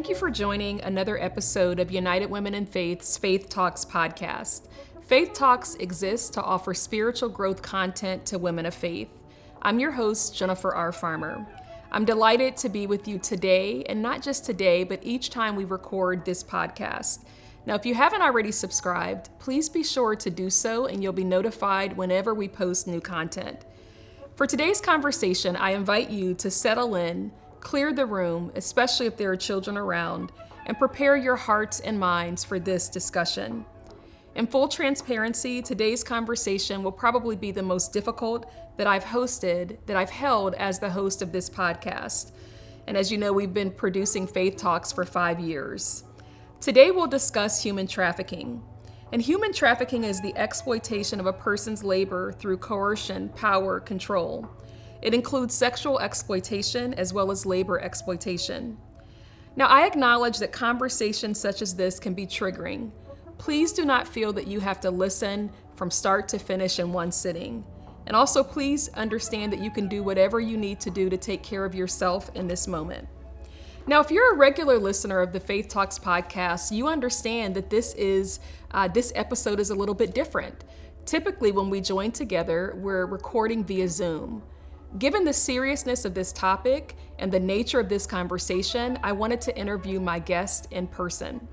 Thank you for joining another episode of United Women in Faith's Faith Talks podcast. Faith Talks exists to offer spiritual growth content to women of faith. I'm your host, Jennifer R. Farmer. I'm delighted to be with you today, and not just today, but each time we record this podcast. Now, if you haven't already subscribed, please be sure to do so, and you'll be notified whenever we post new content. For today's conversation, I invite you to settle in, clear the room, especially if there are children around, and prepare your hearts and minds for this discussion. In full transparency, today's conversation will probably be the most difficult that I've held as the host of this podcast. And as you know, we've been producing Faith Talks for 5 years. Today we'll discuss human trafficking. And human trafficking is the exploitation of a person's labor through coercion, power, control. It includes sexual exploitation as well as labor exploitation. Now, I acknowledge that conversations such as this can be triggering. Please do not feel that you have to listen from start to finish in one sitting. And also, please understand that you can do whatever you need to do to take care of yourself in this moment. Now, if you're a regular listener of the Faith Talks podcast, you understand that this episode is a little bit different. Typically, when we join together, we're recording via Zoom. Given the seriousness of this topic and the nature of this conversation, I wanted to interview my guest in person.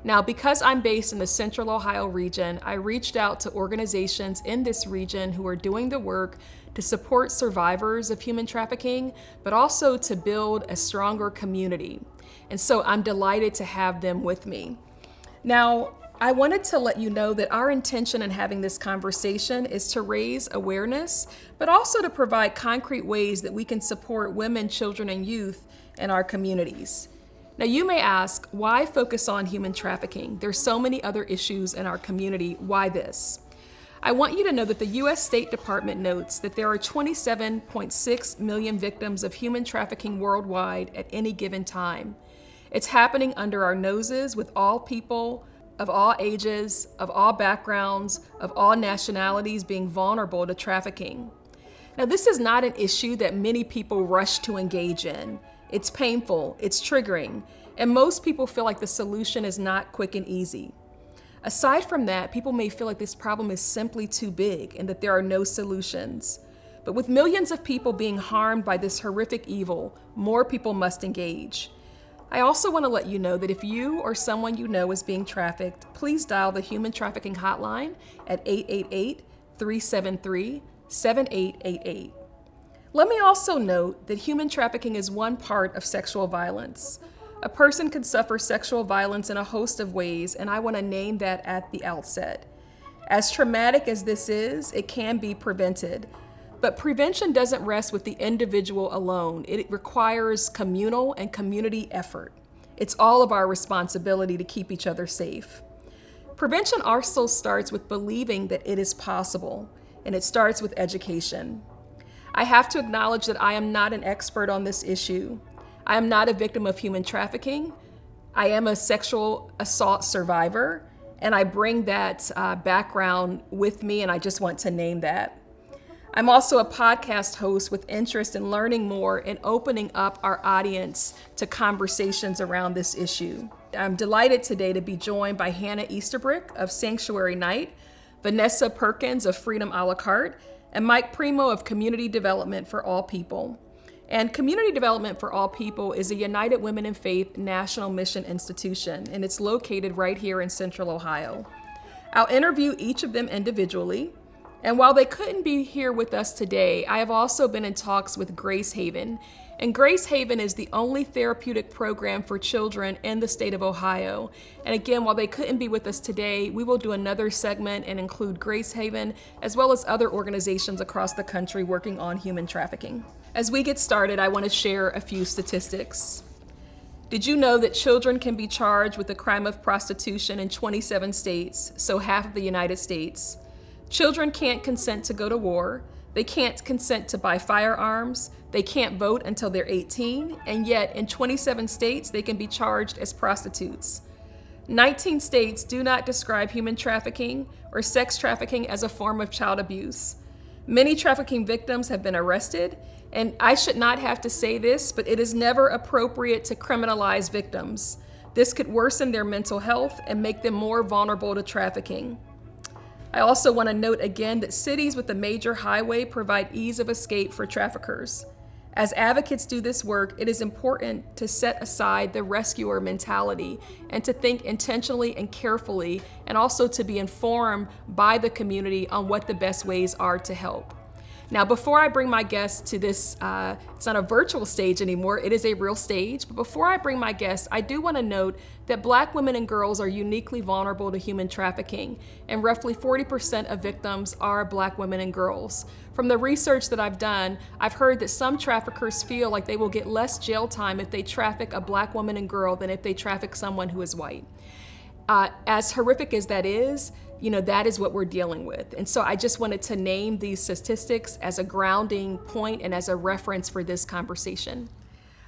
Now, because I'm based in the Central Ohio region, I reached out to organizations in this region who are doing the work to support survivors of human trafficking, but also to build a stronger community. And so I'm delighted to have them with me. Now, I wanted to let you know that our intention in having this conversation is to raise awareness, but also to provide concrete ways that we can support women, children, and youth in our communities. Now, you may ask, why focus on human trafficking? There's so many other issues in our community. Why this? I want you to know that the U.S. State Department notes that there are 27.6 million victims of human trafficking worldwide at any given time. It's happening under our noses with all people of all ages, of all backgrounds, of all nationalities being vulnerable to trafficking. Now, this is not an issue that many people rush to engage in. It's painful, it's triggering, and most people feel like the solution is not quick and easy. Aside from that, people may feel like this problem is simply too big and that there are no solutions. But with millions of people being harmed by this horrific evil, more people must engage. I also want to let you know that if you or someone you know is being trafficked, please dial the Human Trafficking Hotline at 888-373-7888. Let me also note that human trafficking is one part of sexual violence. A person can suffer sexual violence in a host of ways, and I want to name that at the outset. As traumatic as this is, it can be prevented. But prevention doesn't rest with the individual alone. It requires communal and community effort. It's all of our responsibility to keep each other safe. Prevention also starts with believing that it is possible, and it starts with education. I have to acknowledge that I am not an expert on this issue. I am not a victim of human trafficking. I am a sexual assault survivor, and I bring that background with me, and I just want to name that. I'm also a podcast host with interest in learning more and opening up our audience to conversations around this issue. I'm delighted today to be joined by Hannah Esterbrook of Sanctuary Night, Vanessa Perkins of Freedom a la carte, and Mike Premo of Community Development for All People. And Community Development for All People is a United Women in Faith national mission institution, and it's located right here in Central Ohio. I'll interview each of them individually. And while they couldn't be here with us today, I have also been in talks with Gracehaven. And Gracehaven is the only therapeutic program for children in the state of Ohio. And again, while they couldn't be with us today, we will do another segment and include Gracehaven, as well as other organizations across the country working on human trafficking. As we get started, I want to share a few statistics. Did you know that children can be charged with the crime of prostitution in 27 states, so half of the United States? Children can't consent to go to war. They can't consent to buy firearms. They can't vote until they're 18. And yet in 27 states, they can be charged as prostitutes. 19 states do not describe human trafficking or sex trafficking as a form of child abuse. Many trafficking victims have been arrested, and I should not have to say this, but it is never appropriate to criminalize victims. This could worsen their mental health and make them more vulnerable to trafficking. I also want to note again that cities with a major highway provide ease of escape for traffickers. As advocates do this work, it is important to set aside the rescuer mentality and to think intentionally and carefully, and also to be informed by the community on what the best ways are to help. Now, before I bring my guest to this, it's not a virtual stage anymore, it is a real stage. But before I bring my guest, I do want to note that Black women and girls are uniquely vulnerable to human trafficking, and roughly 40% of victims are Black women and girls. From the research that I've done, I've heard that some traffickers feel like they will get less jail time if they traffic a Black woman and girl than if they traffic someone who is white. As horrific as that is, that is what we're dealing with. And so I just wanted to name these statistics as a grounding point and as a reference for this conversation.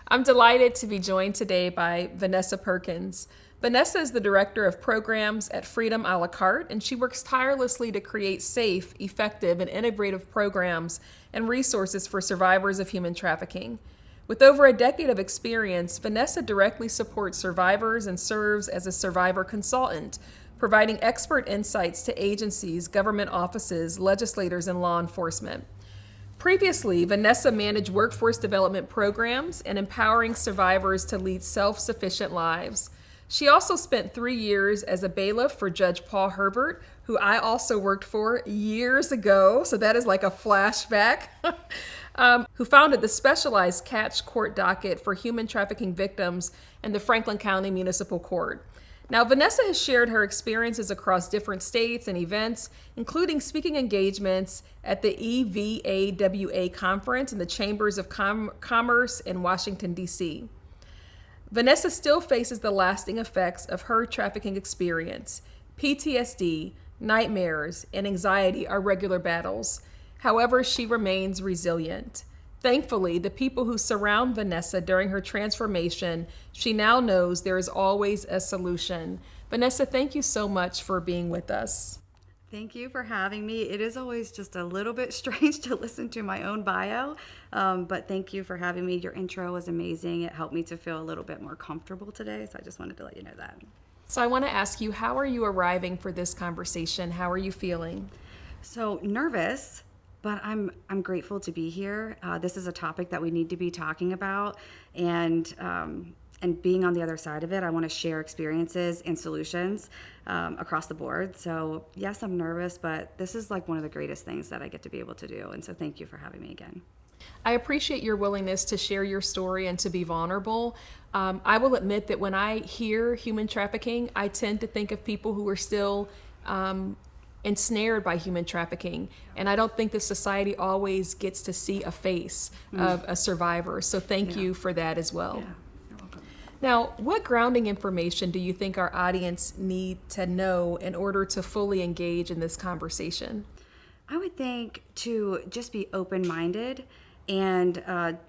I'm delighted to be joined today by Vanessa Perkins. Vanessa is the Director of Programs at Freedom a la carte, and she works tirelessly to create safe, effective, and innovative programs and resources for survivors of human trafficking. With over a decade of experience, Vanessa directly supports survivors and serves as a survivor consultant, providing expert insights to agencies, government offices, legislators, and law enforcement. Previously, Vanessa managed workforce development programs and empowering survivors to lead self-sufficient lives. She also spent 3 years as a bailiff for Judge Paul Herbert, who I also worked for years ago, so that is like a flashback, who founded the specialized catch court docket for human trafficking victims in the Franklin County Municipal Court. Now, Vanessa has shared her experiences across different states and events, including speaking engagements at the EVAWA conference in the Chambers of Commerce in Washington, D.C. Vanessa still faces the lasting effects of her trafficking experience. PTSD, nightmares, and anxiety are regular battles. However, she remains resilient. Thankfully, the people who surround Vanessa during her transformation, she now knows there is always a solution. Vanessa, thank you so much for being with us. Thank you for having me. It is always just a little bit strange to listen to my own bio, but thank you for having me. Your intro was amazing. It helped me to feel a little bit more comfortable today, so I just wanted to let you know that. So I want to ask you, how are you arriving for this conversation? How are you feeling? So nervous, but I'm grateful to be here. This is a topic that we need to be talking about, and being on the other side of it, I want to share experiences and solutions across the board. So yes, I'm nervous, but this is like one of the greatest things that I get to be able to do. And so thank you for having me again. I appreciate your willingness to share your story and to be vulnerable. I will admit that when I hear human trafficking, I tend to think of people who are still ensnared by human trafficking. And I don't think that society always gets to see a face of a survivor. So thank you for that as well. Yeah, you're welcome. Now, what grounding information do you think our audience need to know in order to fully engage in this conversation? I would think to just be open-minded and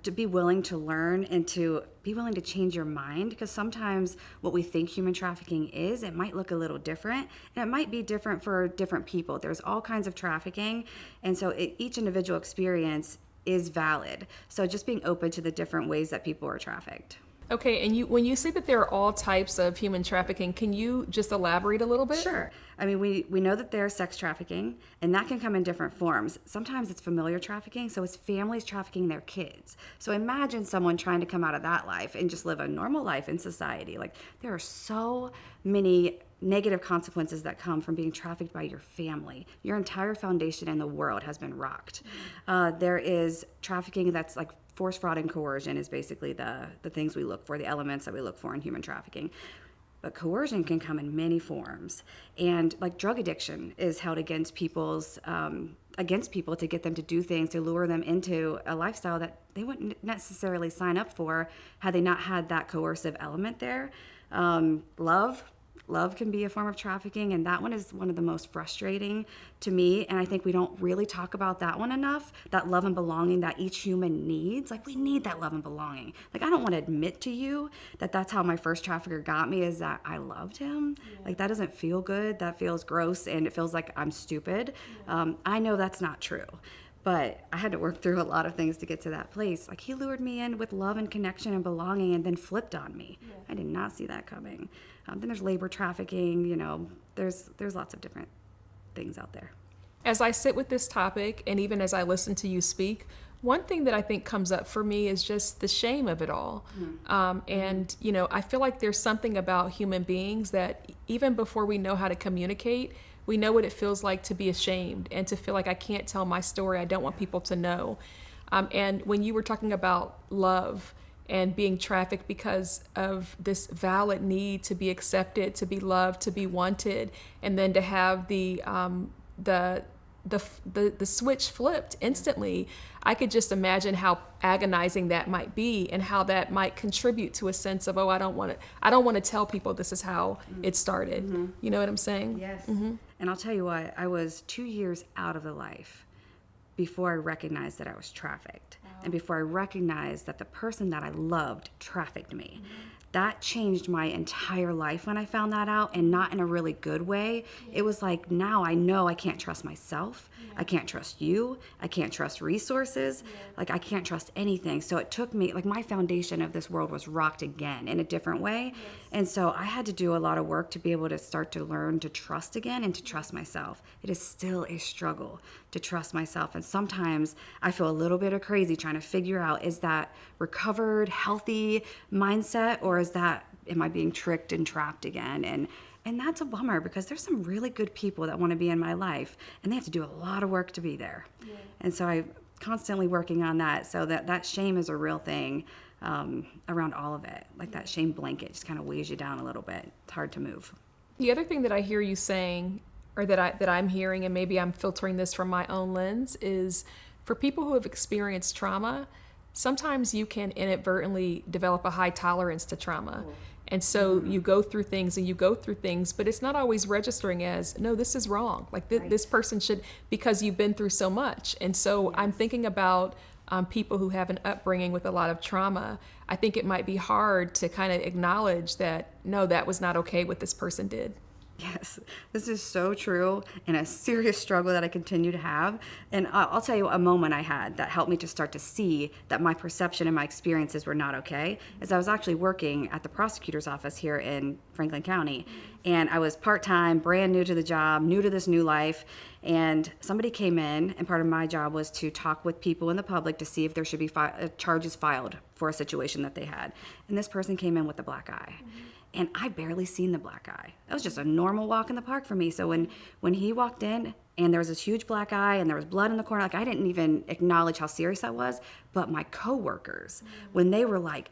to be willing to learn and to be willing to change your mind, because sometimes what we think human trafficking is, it might look a little different, and it might be different for different people. There's all kinds of trafficking, and so each individual experience is valid. So just being open to the different ways that people are trafficked. Okay, and when you say that there are all types of human trafficking, can you just elaborate a little bit? Sure. I mean, we know that there's sex trafficking, and that can come in different forms. Sometimes it's familiar trafficking, so it's families trafficking their kids. So imagine someone trying to come out of that life and just live a normal life in society. Like, there are so many negative consequences that come from being trafficked by your family. Your entire foundation in the world has been rocked. There is trafficking that's like force, fraud, and coercion is basically the things we look for, the elements that we look for in human trafficking. But coercion can come in many forms. And like drug addiction is held against people to get them to do things, to lure them into a lifestyle that they wouldn't necessarily sign up for had they not had that coercive element there. Love can be a form of trafficking, and that one is one of the most frustrating to me, and I think we don't really talk about that one enough, that love and belonging that each human needs. Like, we need that love and belonging. Like, I don't want to admit to you that that's how my first trafficker got me, is that I loved him. Yeah. Like, that doesn't feel good. That feels gross, and it feels like I'm stupid. I know that's not true. But I had to work through a lot of things to get to that place. Like, he lured me in with love and connection and belonging and then flipped on me. Yeah. I did not see that coming. Then there's labor trafficking, there's lots of different things out there. As I sit with this topic, and even as I listen to you speak, one thing that I think comes up for me is just the shame of it all. And, I feel like there's something about human beings that even before we know how to communicate, we know what it feels like to be ashamed and to feel like I can't tell my story. I don't want people to know. And when you were talking about love and being trafficked because of this valid need to be accepted, to be loved, to be wanted, and then to have the switch flipped instantly, I could just imagine how agonizing that might be and how that might contribute to a sense of, I don't want to tell people this is how it started. Mm-hmm. You know what I'm saying? Yes. Mm-hmm. And I'll tell you what, I was 2 years out of the life before I recognized that I was trafficked. Wow. And before I recognized that the person that I loved trafficked me. Mm-hmm. That changed my entire life when I found that out, and not in a really good way. Yeah. It was like, now I know I can't trust myself. Yeah. I can't trust you. I can't trust resources. Yeah. Like, I can't trust anything. So it took me, like, my foundation of this world was rocked again in a different way. Yes. And so I had to do a lot of work to be able to start to learn to trust again and to trust myself. It is still a struggle to trust myself. And sometimes I feel a little bit of crazy trying to figure out, is that recovered, healthy mindset, or am I being tricked and trapped again? And that's a bummer, because there's some really good people that want to be in my life, and they have to do a lot of work to be there. Yeah. And so I'm constantly working on that, so that shame is a real thing around all of it. Like, that shame blanket just kind of weighs you down a little bit. It's hard to move. The other thing that I hear you saying, or that I'm hearing, and maybe I'm filtering this from my own lens, is for people who have experienced trauma, sometimes you can inadvertently develop a high tolerance to trauma. Cool. And so you go through things, but it's not always registering as, no, this is wrong. Like, this person should, because you've been through so much. And so I'm thinking about people who have an upbringing with a lot of trauma. I think it might be hard to kind of acknowledge that, no, that was not okay what this person did. Yes, this is so true, and a serious struggle that I continue to have. And I'll tell you a moment I had that helped me to start to see that my perception and my experiences were not okay. Is I was actually working at the prosecutor's office here in Franklin County, and I was part-time, brand new to the job, new to this new life, and somebody came in, and part of my job was to talk with people in the public to see if there should be charges filed for a situation that they had. And this person came in with a black eye. Mm-hmm. And I barely seen the black eye. That was just a normal walk in the park for me. So when he walked in and there was this huge black eye and there was blood in the corner, like, I didn't even acknowledge how serious that was. But my coworkers, when they were like,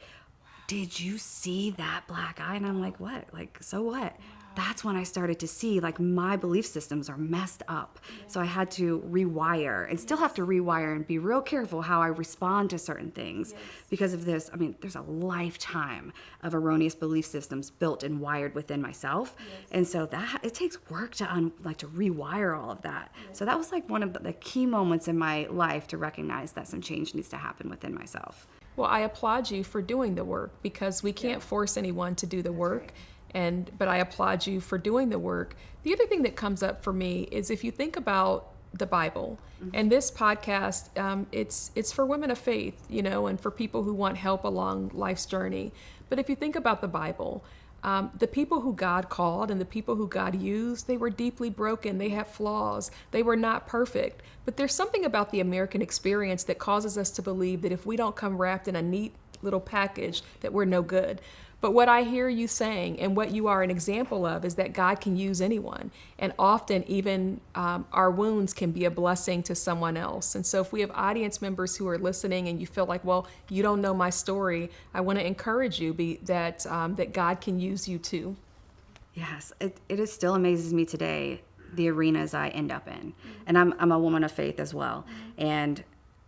did you see that black eye? And I'm like, what? Like, so what? That's when I started to see, like, my belief systems are messed up. So I had to rewire, and still have to rewire, and be real careful how I respond to certain things because of this. I mean, there's a lifetime of erroneous belief systems built and wired within myself. And so that it takes work to to rewire all of that. So that was like one of the key moments in my life to recognize that some change needs to happen within myself. Well, I applaud you for doing the work, because we can't force anyone to do the work. But I applaud you for doing the work. The other thing that comes up for me is, if you think about the Bible, and this podcast, it's for women of faith, and for people who want help along life's journey. But if you think about the Bible, the people who God called and the people who God used, they were deeply broken. They have flaws. They were not perfect. But there's something about the American experience that causes us to believe that if we don't come wrapped in a neat little package, that we're no good. But what I hear you saying, and what you are an example of, is that God can use anyone. And often even our wounds can be a blessing to someone else. And so if we have audience members who are listening and you feel like, well, you don't know my story, I want to encourage you that God can use you too. Yes, it still amazes me today, the arenas I end up in. And I'm a woman of faith as well. And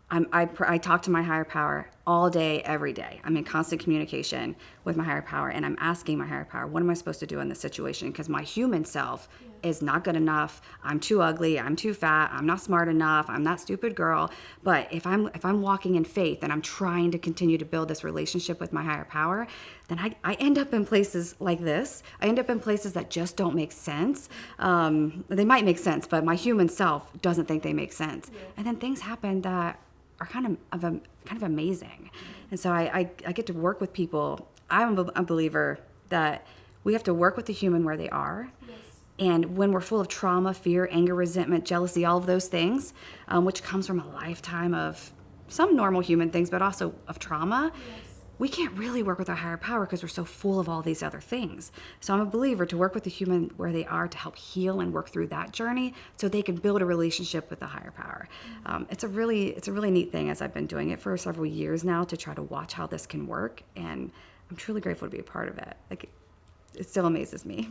I talk to my higher power all day, every day. I'm in constant communication with my higher power, and I'm asking my higher power, what am I supposed to do in this situation? Because my human self is not good enough. I'm too ugly. I'm too fat. I'm not smart enough. I'm that stupid girl. But if I'm walking in faith and I'm trying to continue to build this relationship with my higher power, then I end up in places like this. I end up in places that just don't make sense. They might make sense, but my human self doesn't think they make sense. And then things happen that are kind of amazing. And so I get to work with people. I'm a believer that we have to work with the human where they are. Yes. And when we're full of trauma, fear, anger, resentment, jealousy, all of those things, which comes from a lifetime of some normal human things, but also of trauma, we can't really work with our higher power because we're so full of all these other things. So I'm a believer to work with the human where they are to help heal and work through that journey so they can build a relationship with the higher power. It's a really neat thing, as I've been doing it for several years now, to try to watch how this can work. And I'm truly grateful to be a part of it. Like, it still amazes me.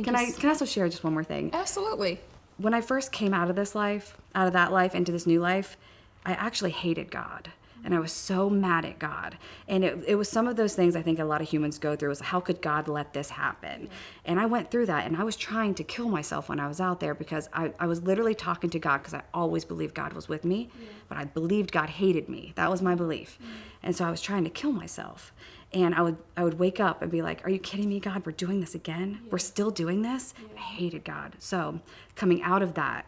Can I also share just one more thing? Absolutely. When I first came out of that life into this new life, I actually hated God. And I was so mad at God. And it was some of those things I think a lot of humans go through, is how could God let this happen? And I went through that, and I was trying to kill myself when I was out there, because I was literally talking to God, because I always believed God was with me, but I believed God hated me. That was my belief. And so I was trying to kill myself. And I would wake up and be like, are you kidding me, God? We're doing this again? We're still doing this? I hated God. So coming out of that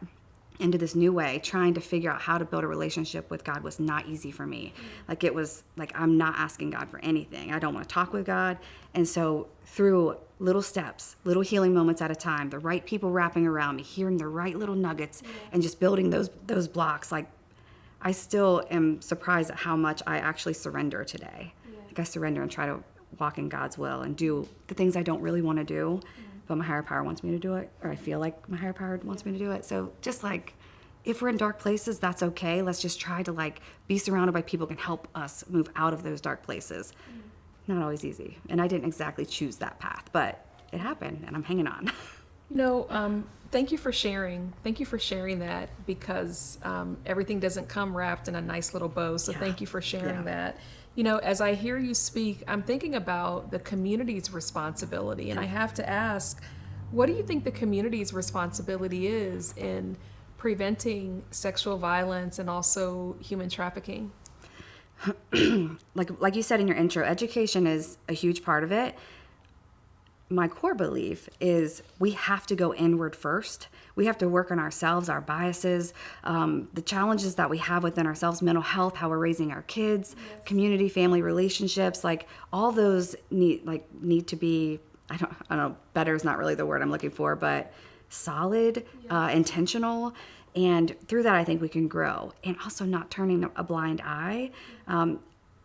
into this new way, trying to figure out how to build a relationship with God was not easy for me. Like, it was like, I'm not asking God for anything. I don't want to talk with God. And so through little steps, little healing moments at a time, the right people wrapping around me, hearing the right little nuggets, and just building those blocks, like, I still am surprised at how much I actually surrender today. Like, I surrender and try to walk in God's will and do the things I don't really want to do, but my higher power wants me to do it, or I feel like my higher power wants me to do it. So just like, if we're in dark places, that's okay. Let's just try to like be surrounded by people who can help us move out of those dark places. Not always easy. And I didn't exactly choose that path, but it happened, and I'm hanging on. Thank you for sharing. Thank you for sharing that, because everything doesn't come wrapped in a nice little bow. So thank you for sharing that. As I hear you speak, I'm thinking about the community's responsibility. And I have to ask, what do you think the community's responsibility is in preventing sexual violence and also human trafficking? Like you said in your intro, education is a huge part of it. My core belief is we have to go inward first. We have to work on ourselves, our biases, the challenges that we have within ourselves, mental health, how we're raising our kids, community, family relationships, like all those need to be, I don't know, better is not really the word I'm looking for, but solid, intentional. And through that, I think we can grow, and also not turning a blind eye.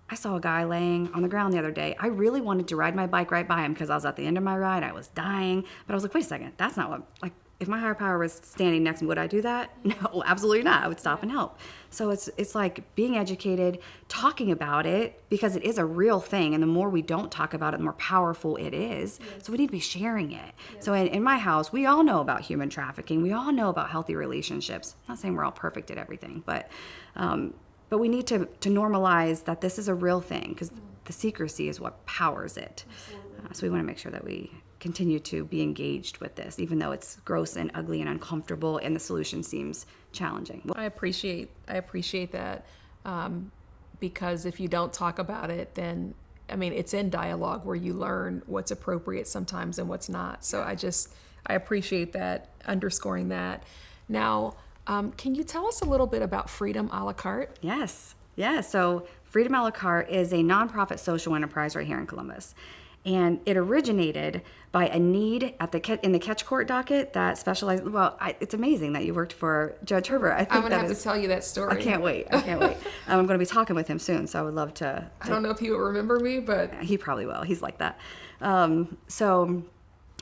I saw a guy laying on the ground the other day. I really wanted to ride my bike right by him because I was at the end of my ride. I was dying, but I was like, wait a second, that's not what, like, if my higher power was standing next to me, would I do that? No, absolutely not. I would stop and help. So it's like being educated, talking about it, because it is a real thing. And the more we don't talk about it, the more powerful it is. So we need to be sharing it. So in my house, we all know about human trafficking. We all know about healthy relationships. I'm not saying we're all perfect at everything, but we need to normalize that this is a real thing, because the secrecy is what powers it. So we want to make sure that we continue to be engaged with this, even though it's gross and ugly and uncomfortable and the solution seems challenging. I appreciate that, because if you don't talk about it, then, it's in dialogue where you learn what's appropriate sometimes and what's not. So I appreciate that, underscoring that. Now, can you tell us a little bit about Freedom a la carte? Yes. Yeah. So Freedom a la carte is a nonprofit social enterprise right here in Columbus. And it originated by a need in the catch court docket that specialized. Well, it's amazing that you worked for Judge Herbert. I think I'm going to have to tell you that story. I can't wait. I'm going to be talking with him soon, so I would love to. I don't know if he will remember me, but he probably will. He's like that. So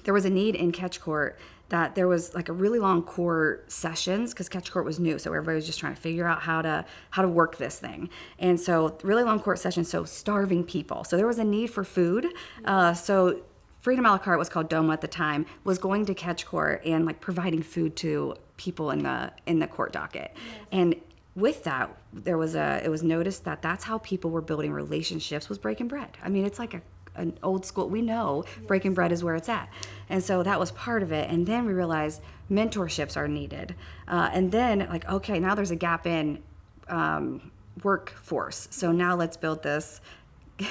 there was a need in catch court that there was like a really long court sessions, because catch court was new, so everybody was just trying to figure out how to work this thing. And so really long court sessions, so starving people. So there was a need for food. So Freedom a la carte was called DOMA at the time, was going to catch court and like providing food to people in the court docket. And with that, it was noticed that that's how people were building relationships, was breaking bread. It's like an old school. We know breaking bread is where it's at. And so that was part of it. And then we realized mentorships are needed. And then like, okay, now there's a gap in workforce. So now let's build this.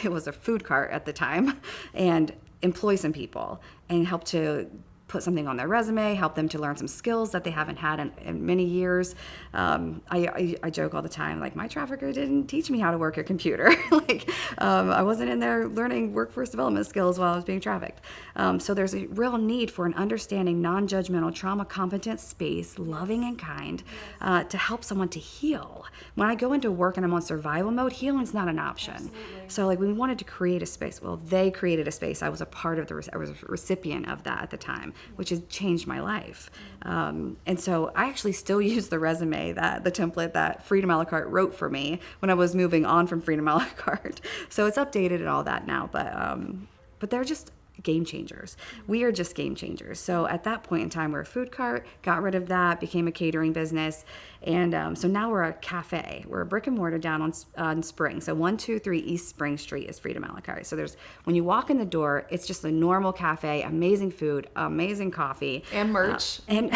It was a food cart at the time, and employ some people and help to put something on their resume, help them to learn some skills that they haven't had in many years. I joke all the time, like, my trafficker didn't teach me how to work a computer. I wasn't in there learning workforce development skills while I was being trafficked. So there's a real need for an understanding, non-judgmental, trauma-competent space, loving and kind, to help someone to heal. When I go into work and I'm on survival mode, healing's not an option. Absolutely. So we wanted to create a space. Well, they created a space. I was a part of I was a recipient of that at the time, which has changed my life. And so I actually still use the resume, the template that Freedom a la carte wrote for me when I was moving on from Freedom a la carte. So it's updated and all that now, but they're just game changers. We are just game changers. So at that point in time, we're a food cart, got rid of that, became a catering business. And so now we're a cafe. We're a brick and mortar down on Spring. So 123 East Spring Street is Freedom a la carte. So when you walk in the door, it's just a normal cafe, amazing food, amazing coffee. And merch. And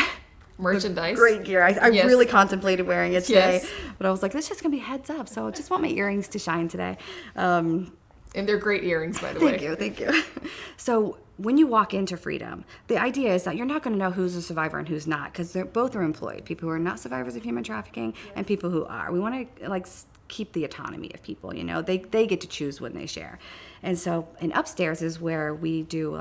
merchandise. Great gear. I Yes. really contemplated wearing it today. Yes. But I was like, this is just going to be heads up. So I just want my earrings to shine today. And they're great earrings, by the way. Thank you. So when you walk into Freedom, the idea is that you're not going to know who's a survivor and who's not, because both are employed. People who are not survivors of human trafficking and people who are. We want to keep the autonomy of people. They get to choose when they share. And so, and upstairs is where we do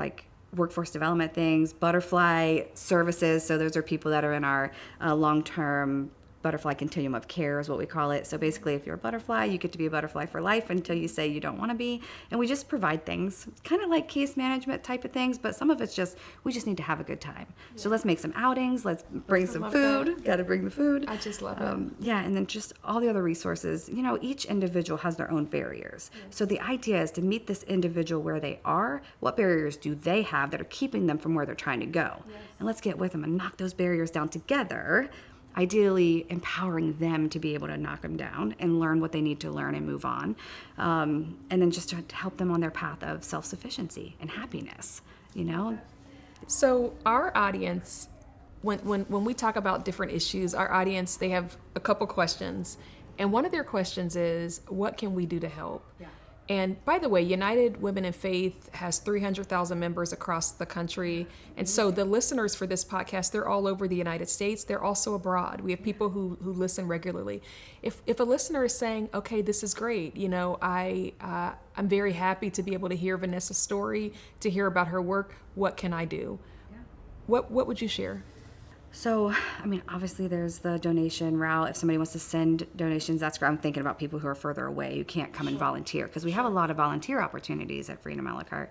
workforce development things, butterfly services. So those are people that are in our long-term butterfly continuum of care is what we call it. So basically, if you're a butterfly, you get to be a butterfly for life until you say you don't want to be. And we just provide things, kind of like case management type of things, but some of it's just, we just need to have a good time. Yeah. So let's make some outings. Let's bring some food. Got to bring the food. I just love it. Yeah, and then just all the other resources. Each individual has their own barriers. Yes. So the idea is to meet this individual where they are. What barriers do they have that are keeping them from where they're trying to go? Yes. And let's get with them and knock those barriers down together, ideally empowering them to be able to knock them down and learn what they need to learn and move on. And then just to help them on their path of self-sufficiency and happiness, So our audience, when we talk about different issues, our audience, they have a couple questions. And one of their questions is, what can we do to help? Yeah. And by the way, United Women in Faith has 300,000 members across the country. And so the listeners for this podcast, they're all over the United States. They're also abroad. We have people who listen regularly. If a listener is saying, okay, this is great, I'm very happy to be able to hear Vanessa's story, to hear about her work, what can I do? Yeah. What would you share? So, obviously there's the donation route. If somebody wants to send donations, that's where I'm thinking about people who are further away, who can't come and volunteer, because we have a lot of volunteer opportunities at Freedom a la carte.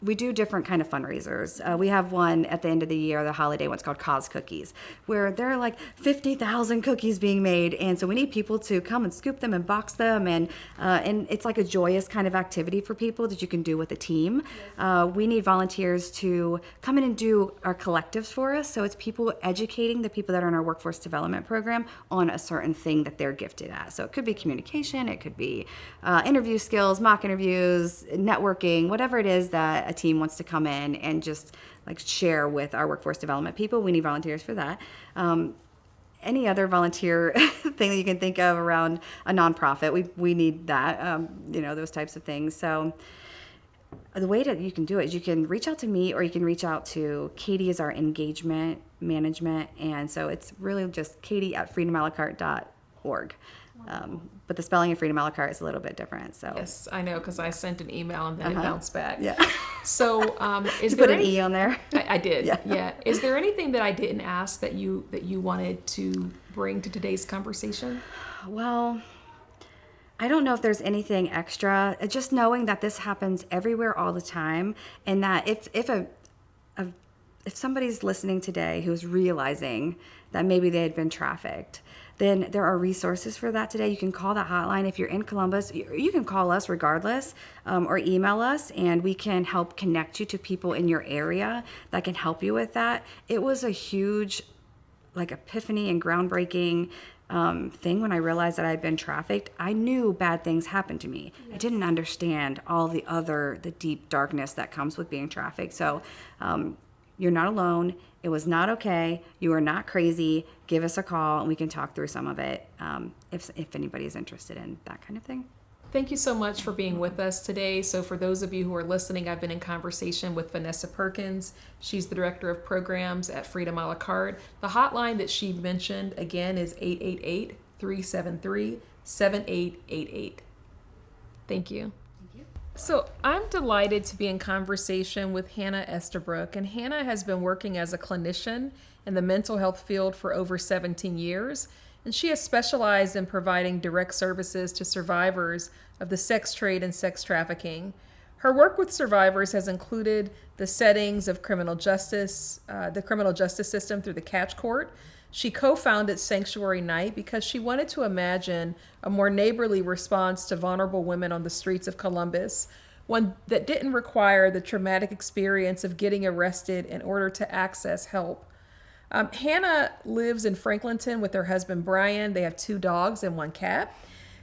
We do different kind of fundraisers. We have one at the end of the year, the holiday, what's called Cause Cookies, where there are 50,000 cookies being made. And so we need people to come and scoop them and box them. And it's like a joyous kind of activity for people that you can do with a team. We need volunteers to come in and do our collectives for us. So it's people educating the people that are in our workforce development program on a certain thing that they're gifted at. So it could be communication, it could be interview skills, mock interviews, networking, whatever it is that a team wants to come in and just share with our workforce development people. We need volunteers for that. Any other volunteer thing that you can think of around a nonprofit, we need that, those types of things. So the way that you can do it is you can reach out to me, or you can reach out to Katie as our engagement management. And so it's really just katie@freedomalacarte.org. But the spelling of Freedom a la carte is a little bit different. So yes, I know, because I sent an email and then it bounced back. Yeah. So is you there put an E on there? I did. Yeah. Is there anything that I didn't ask that you wanted to bring to today's conversation? Well, I don't know if there's anything extra. Just knowing that this happens everywhere all the time, and that if somebody's listening today who's realizing that maybe they had been trafficked, then there are resources for that today. You can call that hotline. If you're in Columbus, you can call us regardless, or email us, and we can help connect you to people in your area that can help you with that. It was a huge epiphany and groundbreaking thing when I realized that I'd been trafficked. I knew bad things happened to me. Yes. I didn't understand all the deep darkness that comes with being trafficked. So you're not alone. It was not okay. You are not crazy. Give us a call and we can talk through some of it if anybody is interested in that kind of thing. Thank you so much for being with us today. So for those of you who are listening, I've been in conversation with Vanessa Perkins. She's the Director of Programs at Freedom a la carte. The hotline that she mentioned, again, is 888-373-7888. Thank you. So I'm delighted to be in conversation with Hannah Estabrook, and Hannah has been working as a clinician in the mental health field for over 17 years, and she has specialized in providing direct services to survivors of the sex trade and sex trafficking. Her work with survivors has included the settings of criminal justice, the criminal justice system through the Catch Court. She co-founded Sanctuary Night because she wanted to imagine a more neighborly response to vulnerable women on the streets of Columbus, one that didn't require the traumatic experience of getting arrested in order to access help. Hannah lives in Franklinton with her husband, Brian. They have 2 dogs and 1 cat.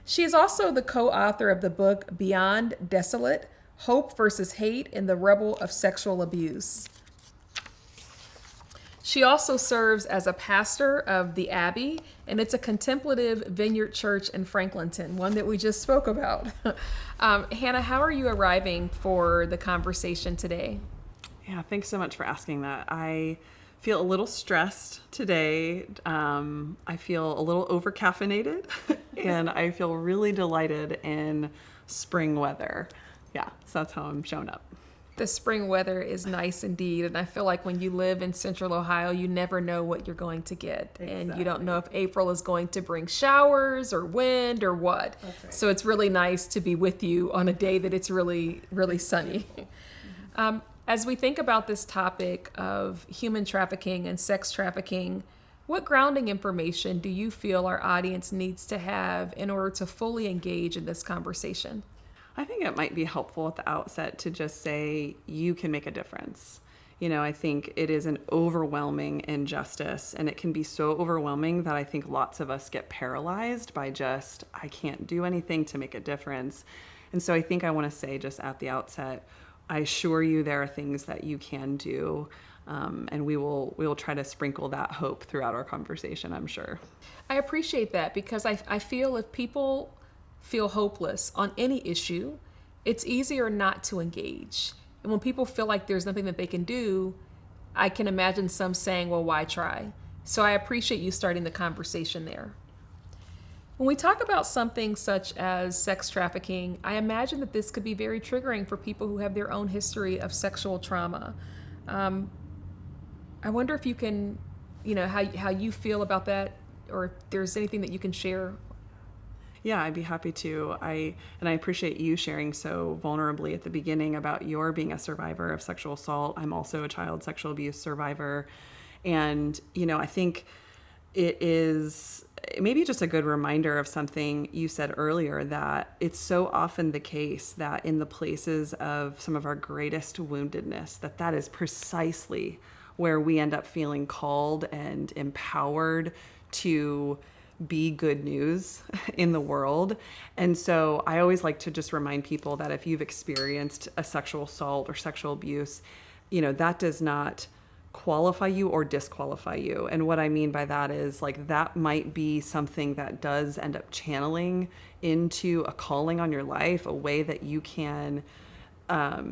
She is also the co-author of the book Beyond Desolate, Hope versus Hate in the Rubble of Sexual Abuse. She also serves as a pastor of the Abbey, and it's a contemplative vineyard church in Franklinton, one that we just spoke about. Hannah, how are you arriving for the conversation today? Yeah, thanks so much for asking that. I feel a little stressed today. I feel a little over-caffeinated, and I feel really delighted in spring weather. Yeah, so that's how I'm showing up. The spring weather is nice indeed, and I feel like when you live in Central Ohio, you never know what you're going to get. Exactly. And you don't know if April is going to bring showers or wind or what. That's right. So it's really nice to be with you on a day that it's really, really sunny. As we think about this topic of human trafficking and sex trafficking, what grounding information do you feel our audience needs to have in order to fully engage in this conversation? I think it might be helpful at the outset to just say you can make a difference. You know, I think it is an overwhelming injustice, and it can be so overwhelming that I think lots of us get paralyzed by just, I can't do anything to make a difference. And so I think I want to say just at the outset, I assure you there are things that you can do, and we will try to sprinkle that hope throughout our conversation, I'm sure. I appreciate that because I feel if people feel hopeless on any issue, it's easier not to engage. And when people feel like there's nothing that they can do, I can imagine some saying, well, why try? So I appreciate you starting the conversation there. When we talk about something such as sex trafficking, I imagine that this could be very triggering for people who have their own history of sexual trauma. I wonder if you can, how you feel about that, or if there's anything that you can share. Yeah, I'd be happy to. I appreciate you sharing so vulnerably at the beginning about your being a survivor of sexual assault. I'm also a child sexual abuse survivor. And, I think it is maybe just a good reminder of something you said earlier, that it's so often the case that in the places of some of our greatest woundedness, that is precisely where we end up feeling called and empowered to be good news in the world. And so I always like to just remind people that if you've experienced a sexual assault or sexual abuse, that does not qualify you or disqualify you. And what I mean by that is that might be something that does end up channeling into a calling on your life, a way that you can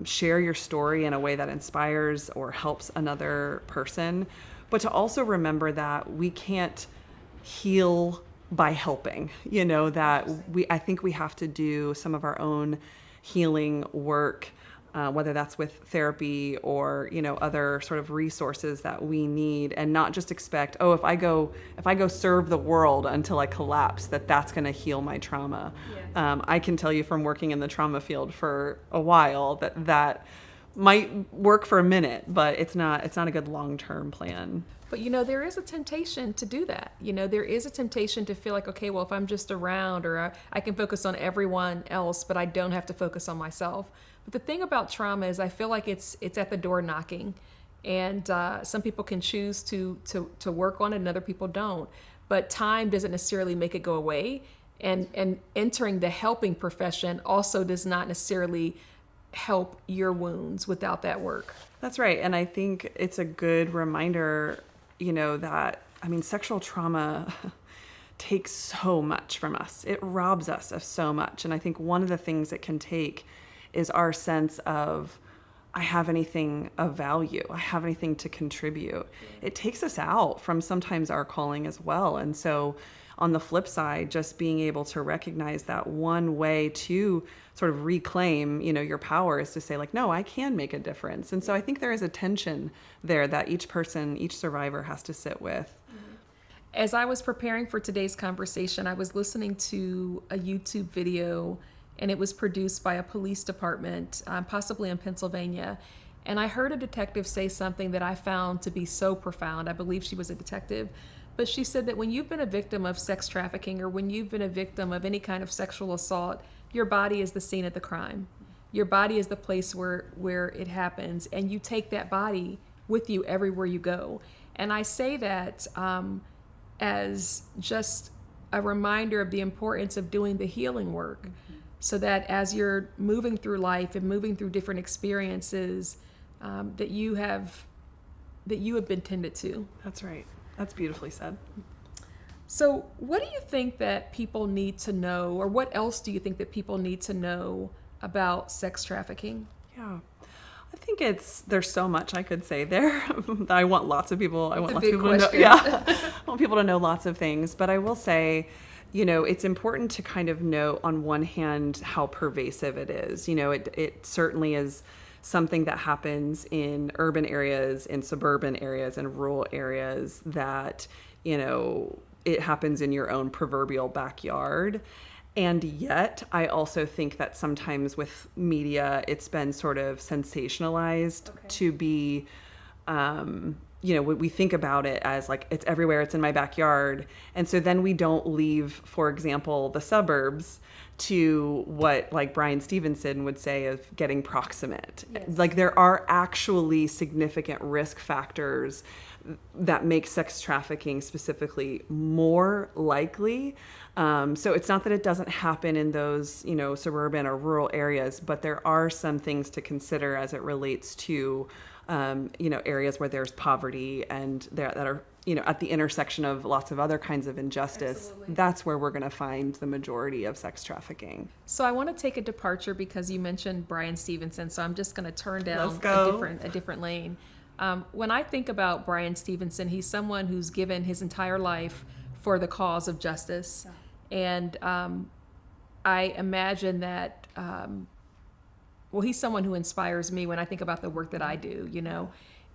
share your story in a way that inspires or helps another person. But to also remember that we can't heal by helping, I think we have to do some of our own healing work, whether that's with therapy or, other sort of resources that we need, and not just expect, if I go serve the world until I collapse, that's going to heal my trauma. Yeah. I can tell you from working in the trauma field for a while that might work for a minute, but it's not a good long-term plan. But, there is a temptation to do that. There is a temptation to feel like, okay, well, if I'm just around, or I can focus on everyone else, but I don't have to focus on myself. But the thing about trauma is I feel like it's at the door knocking, and some people can choose to work on it and other people don't. but time doesn't necessarily make it go away. And entering the helping profession also does not necessarily help your wounds without that work. That's right. And I think it's a good reminder, that, sexual trauma takes so much from us. It robs us of so much. And I think one of the things it can take is our sense of, I have anything of value. I have anything to contribute. It takes us out from sometimes our calling as well. And so on the flip side, just being able to recognize that one way to sort of reclaim, your power is to say like, no, I can make a difference. And so I think there is a tension there that each person, each survivor has to sit with. As I was preparing for today's conversation, I was listening to a YouTube video, and it was produced by a police department, possibly in Pennsylvania. And I heard a detective say something that I found to be so profound. I believe she was a detective. But she said that when you've been a victim of sex trafficking or when you've been a victim of any kind of sexual assault, your body is the scene of the crime. Your body is the place where it happens, and you take that body with you everywhere you go. And I say that as just a reminder of the importance of doing the healing work, so that as you're moving through life and moving through different experiences, that you have been tended to. That's right. That's beautifully said. So what do you think that people need to know, or what else do you think that people need to know about sex trafficking? Yeah. I think there's so much I could say there. I want lots of people to know. Yeah. I want people to know lots of things, but I will say, it's important to kind of know on one hand how pervasive it is. It certainly is something that happens in urban areas, in suburban areas, in rural areas that, it happens in your own proverbial backyard. And yet, I also think that sometimes with media, it's been sort of sensationalized to be, we think about it as like, it's everywhere, it's in my backyard. And so then we don't leave, for example, the suburbs to what like Brian Stevenson would say of getting proximate. Yes. Like there are actually significant risk factors that make sex trafficking specifically more likely. So it's not that it doesn't happen in those, suburban or rural areas, but there are some things to consider as it relates to, areas where there's poverty and that are, at the intersection of lots of other kinds of injustice. Absolutely. That's where we're going to find the majority of sex trafficking. So I want to take a departure because you mentioned Brian Stevenson. So I'm just going to turn down a different lane. When I think about Brian Stevenson, he's someone who's given his entire life for the cause of justice. Yeah. And I imagine that, he's someone who inspires me when I think about the work that I do,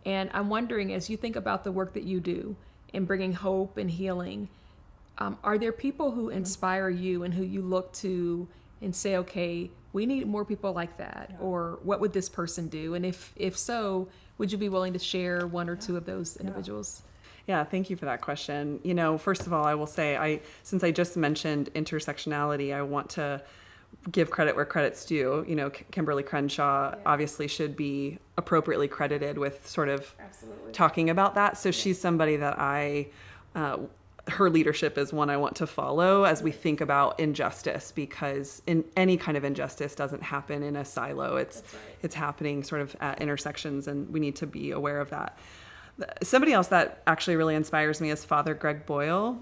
And I'm wondering, as you think about the work that you do in bringing hope and healing, are there people who inspire you and who you look to and say, okay, we need more people like that? Yeah. Or what would this person do? And if so, would you be willing to share one or two of those individuals? Yeah, thank you for that question. First of all, I will say, since I just mentioned intersectionality, I want to give credit where credit's due. Kimberly Crenshaw obviously should be appropriately credited with sort of talking about that. So she's somebody that her leadership is one I want to follow as we think about injustice, because in any kind of injustice doesn't happen in a silo. It's happening sort of at intersections, and we need to be aware of that. Somebody else that actually really inspires me is Father Greg Boyle.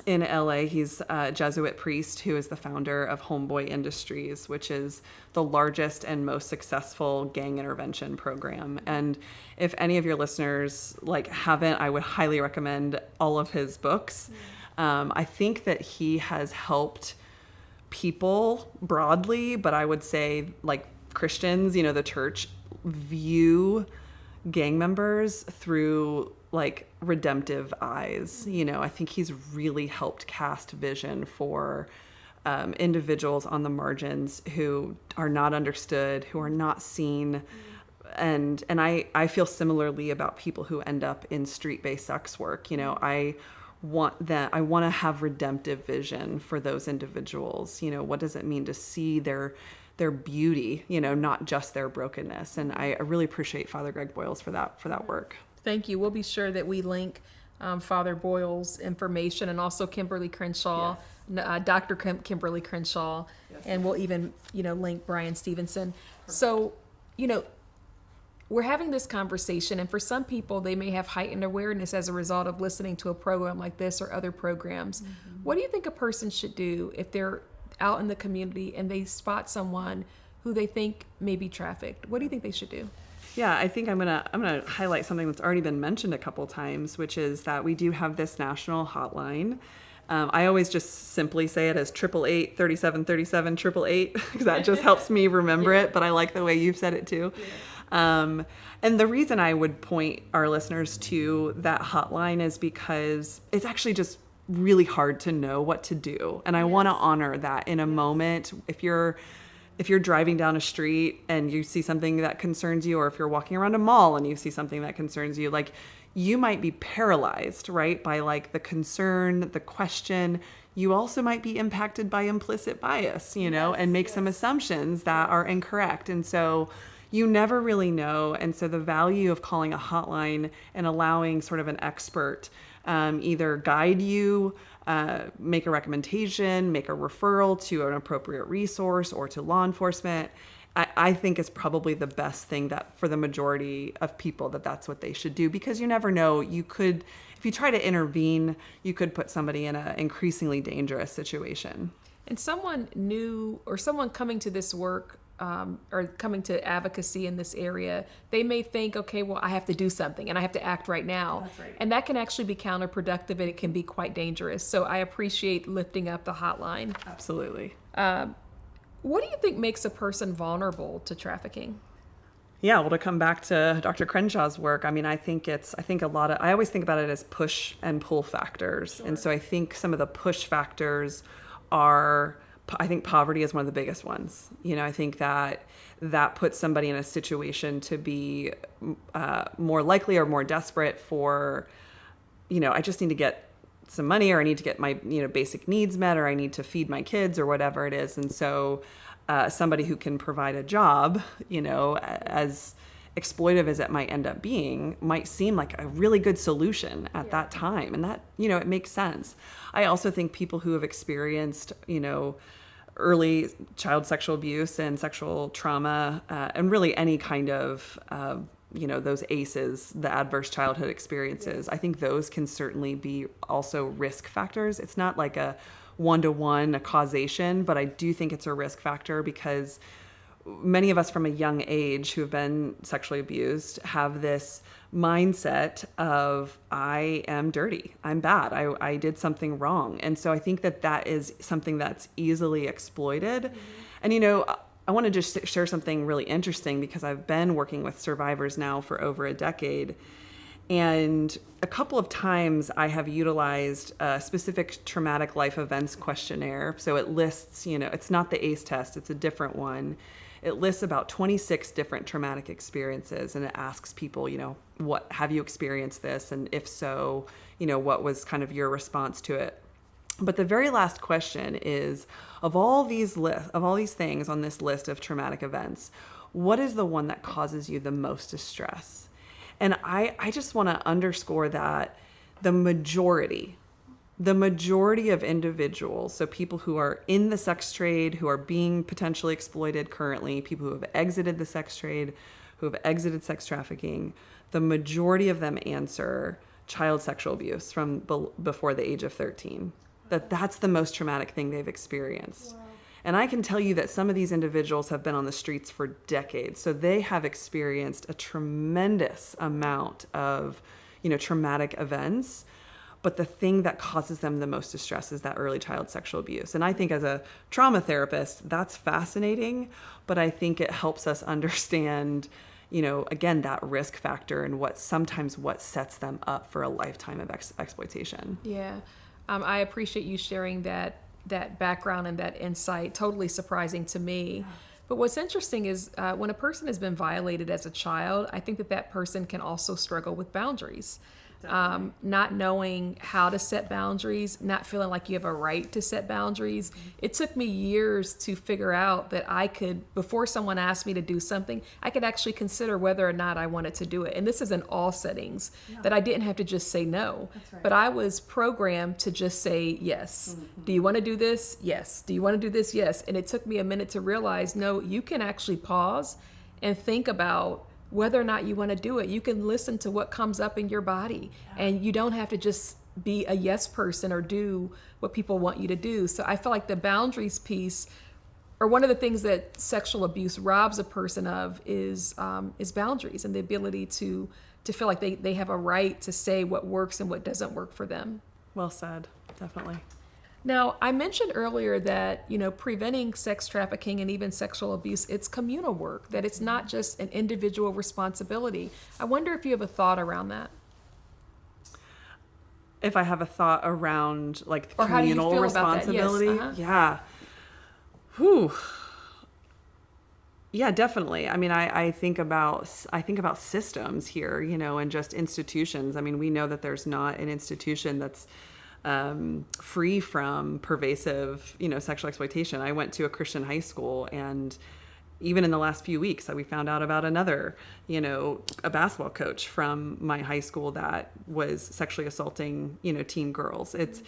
In LA, he's a Jesuit priest who is the founder of Homeboy Industries, which is the largest and most successful gang intervention program. And if any of your listeners haven't, I would highly recommend all of his books. I think that he has helped people broadly, but I would say Christians, the church, view gang members through redemptive eyes. I think he's really helped cast vision for individuals on the margins who are not understood, who are not seen. And I feel similarly about people who end up in street-based sex work. I want to have redemptive vision for those individuals. What does it mean to see their beauty, not just their brokenness? And I really appreciate Father Greg Boyles for that work. Thank you. We'll be sure that we link Father Boyle's information, and also Kimberly Crenshaw, Dr. Kimberly Crenshaw, and we'll even, link Brian Stevenson. So, we're having this conversation, and for some people, they may have heightened awareness as a result of listening to a program like this or other programs. Mm-hmm. What do you think a person should do if they're out in the community and they spot someone who they think may be trafficked? What do you think they should do? Yeah, I think I'm gonna highlight something that's already been mentioned a couple times, which is that we do have this national hotline. I always just simply say it as 888-3737-888 because that just helps me remember it, but I like the way you've said it too. And the reason I would point our listeners to that hotline is because it's actually just really hard to know what to do. And I want to honor that in a moment. If you're driving down a street and you see something that concerns you, or if you're walking around a mall and you see something that concerns you, like, you might be paralyzed, right, by like the concern, the question. You also might be impacted by implicit bias, and make some assumptions that are incorrect. And so you never really know. And so the value of calling a hotline and allowing sort of an expert either guide you, make a recommendation, make a referral to an appropriate resource or to law enforcement, I think is probably the best thing that for the majority of people that's what they should do, because you never know. You could, if you try to intervene, you could put somebody in an increasingly dangerous situation. And someone new or someone coming to this work or coming to advocacy in this area, they may think, okay, well, I have to do something and I have to act right now. That's right. And that can actually be counterproductive, and it can be quite dangerous. So I appreciate lifting up the hotline. Absolutely. What do you think makes a person vulnerable to trafficking? Yeah, well, to come back to Dr. Crenshaw's work, I always think about it as push and pull factors. Sure. And so I think some of the push factors are, I think poverty is one of the biggest ones. I think that puts somebody in a situation to be more likely or more desperate for, I just need to get some money, or I need to get my, basic needs met, or I need to feed my kids, or whatever it is. And so somebody who can provide a job, as exploitive as it might end up being, might seem like a really good solution at that time. And that, it makes sense. I also think people who have experienced, early child sexual abuse and sexual trauma, and really any kind of, those ACEs, the adverse childhood experiences, I think those can certainly be also risk factors. It's not like a one-to-one, a causation, but I do think it's a risk factor because many of us from a young age who have been sexually abused have this mindset of, I am dirty, I'm bad, I did something wrong. And so I think that is something that's easily exploited. Mm-hmm. And, I want to just share something really interesting, because I've been working with survivors now for over a decade. And a couple of times I have utilized a specific traumatic life events questionnaire. So it lists, it's not the ACE test, it's a different one. It lists about 26 different traumatic experiences, and it asks people, what have you experienced this? And if so, what was kind of your response to it? But the very last question is, of all these things on this list of traumatic events, what is the one that causes you the most distress? And I just want to underscore that the majority of individuals, so people who are in the sex trade, who are being potentially exploited currently, people who have exited the sex trade, who have exited sex trafficking, the majority of them answer child sexual abuse from before the age of 13. That's the most traumatic thing they've experienced. Wow. And I can tell you that some of these individuals have been on the streets for decades. So they have experienced a tremendous amount of, traumatic events. But the thing that causes them the most distress is that early child sexual abuse. And I think as a trauma therapist, that's fascinating. But I think it helps us understand, again, that risk factor and what sets them up for a lifetime of exploitation. Yeah. I appreciate you sharing that background and that insight. Totally surprising to me. But what's interesting is when a person has been violated as a child, I think that person can also struggle with boundaries. not knowing how to set boundaries, not feeling like you have a right to set boundaries. It took me years to figure out that I could, before someone asked me to do something, I could actually consider whether or not I wanted to do it. And this is in all settings, that I didn't have to just say no. But I was programmed to just say yes. Do you want to do this? Yes. Do you want to do this? Yes. And it took me a minute to realize, no, you can actually pause and think about whether or not you want to do it. You can listen to what comes up in your body, and you don't have to just be a yes person or do what people want you to do. So I feel like the boundaries piece, or one of the things that sexual abuse robs a person of, is boundaries and the ability to feel like they have a right to say what works and what doesn't work for them. Well said, definitely. Now, I mentioned earlier that, preventing sex trafficking and even sexual abuse, it's communal work, that it's not just an individual responsibility. I wonder if you have a thought around that. If I have a thought around like the or communal how do you feel responsibility? About that? Yes. Yeah. Whew. Yeah, definitely. I mean, I think about systems here, and just institutions. I mean, we know that there's not an institution that's free from pervasive, sexual exploitation. I went to a Christian high school, and even in the last few weeks, we found out about another, a basketball coach from my high school that was sexually assaulting, teen girls. It's,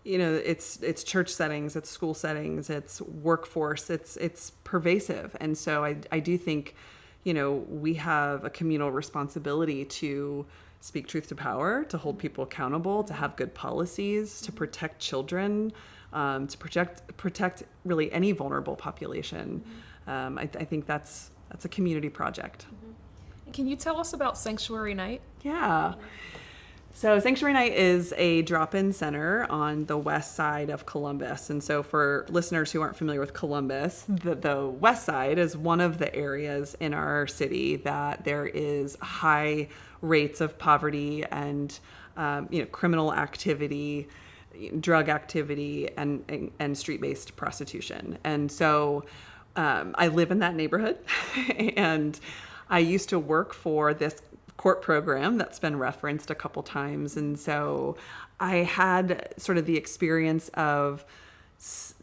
it's church settings, it's school settings, it's workforce, it's pervasive. And so I do think, we have a communal responsibility to speak truth to power, to hold people accountable, to have good policies, to protect children, to protect really any vulnerable population. I think that's a community project. Can you tell us about Sanctuary Night? Yeah. So Sanctuary Night is a drop-in center on the west side of Columbus. And so for listeners who aren't familiar with Columbus, the west side is one of the areas in our city that there is high rates of poverty and criminal activity, drug activity, and street-based prostitution. And so I live in that neighborhood, and I used to work for this court program that's been referenced a couple times. And so I had sort of the experience of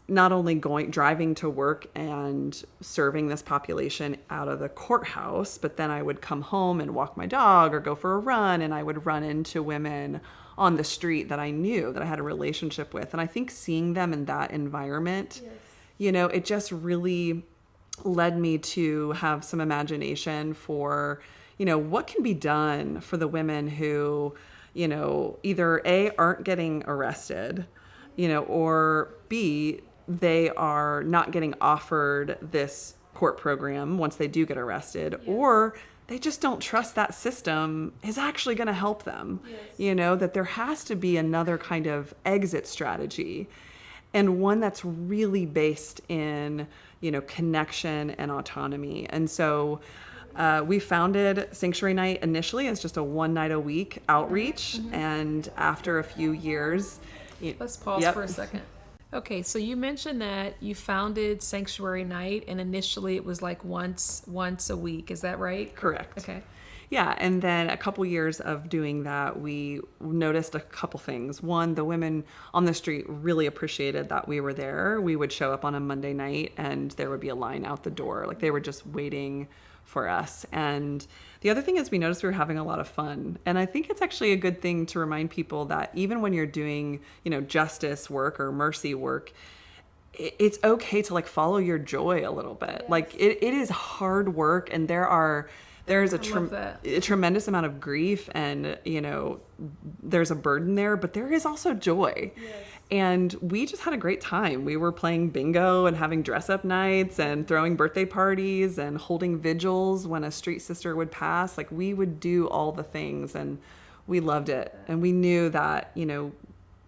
not only driving to work and serving this population out of the courthouse, but then I would come home and walk my dog or go for a run, and I would run into women on the street that I knew, that I had a relationship with. And I think seeing them in that environment, it just really led me to have some imagination for, what can be done for the women who, either A, aren't getting arrested, or B, they are not getting offered this court program once they do get arrested, or they just don't trust that system is actually going to help them. That there has to be another kind of exit strategy, and one that's really based in, connection and autonomy. And so we founded Sanctuary Night initially as just a one night a week outreach. And after a few years... Let's pause for a second. Okay, so you mentioned that you founded Sanctuary Night, and initially it was like once a week. Is that right? Correct. Okay. Yeah, and then a couple years of doing that, we noticed a couple things. One, the women on the street really appreciated that we were there. We would show up on a Monday night, and there would be a line out the door. Like, they were just waiting for us. And the other thing is we noticed we were having a lot of fun. And I think it's actually a good thing to remind people that even when you're doing, justice work or mercy work, it's okay to follow your joy a little bit. Yes. Like it is hard work, and there's a tremendous amount of grief, and there's a burden there, but there is also joy. Yes. And we just had a great time. We were playing bingo and having dress-up nights and throwing birthday parties and holding vigils when a street sister would pass. Like, we would do all the things, and we loved it. And we knew that,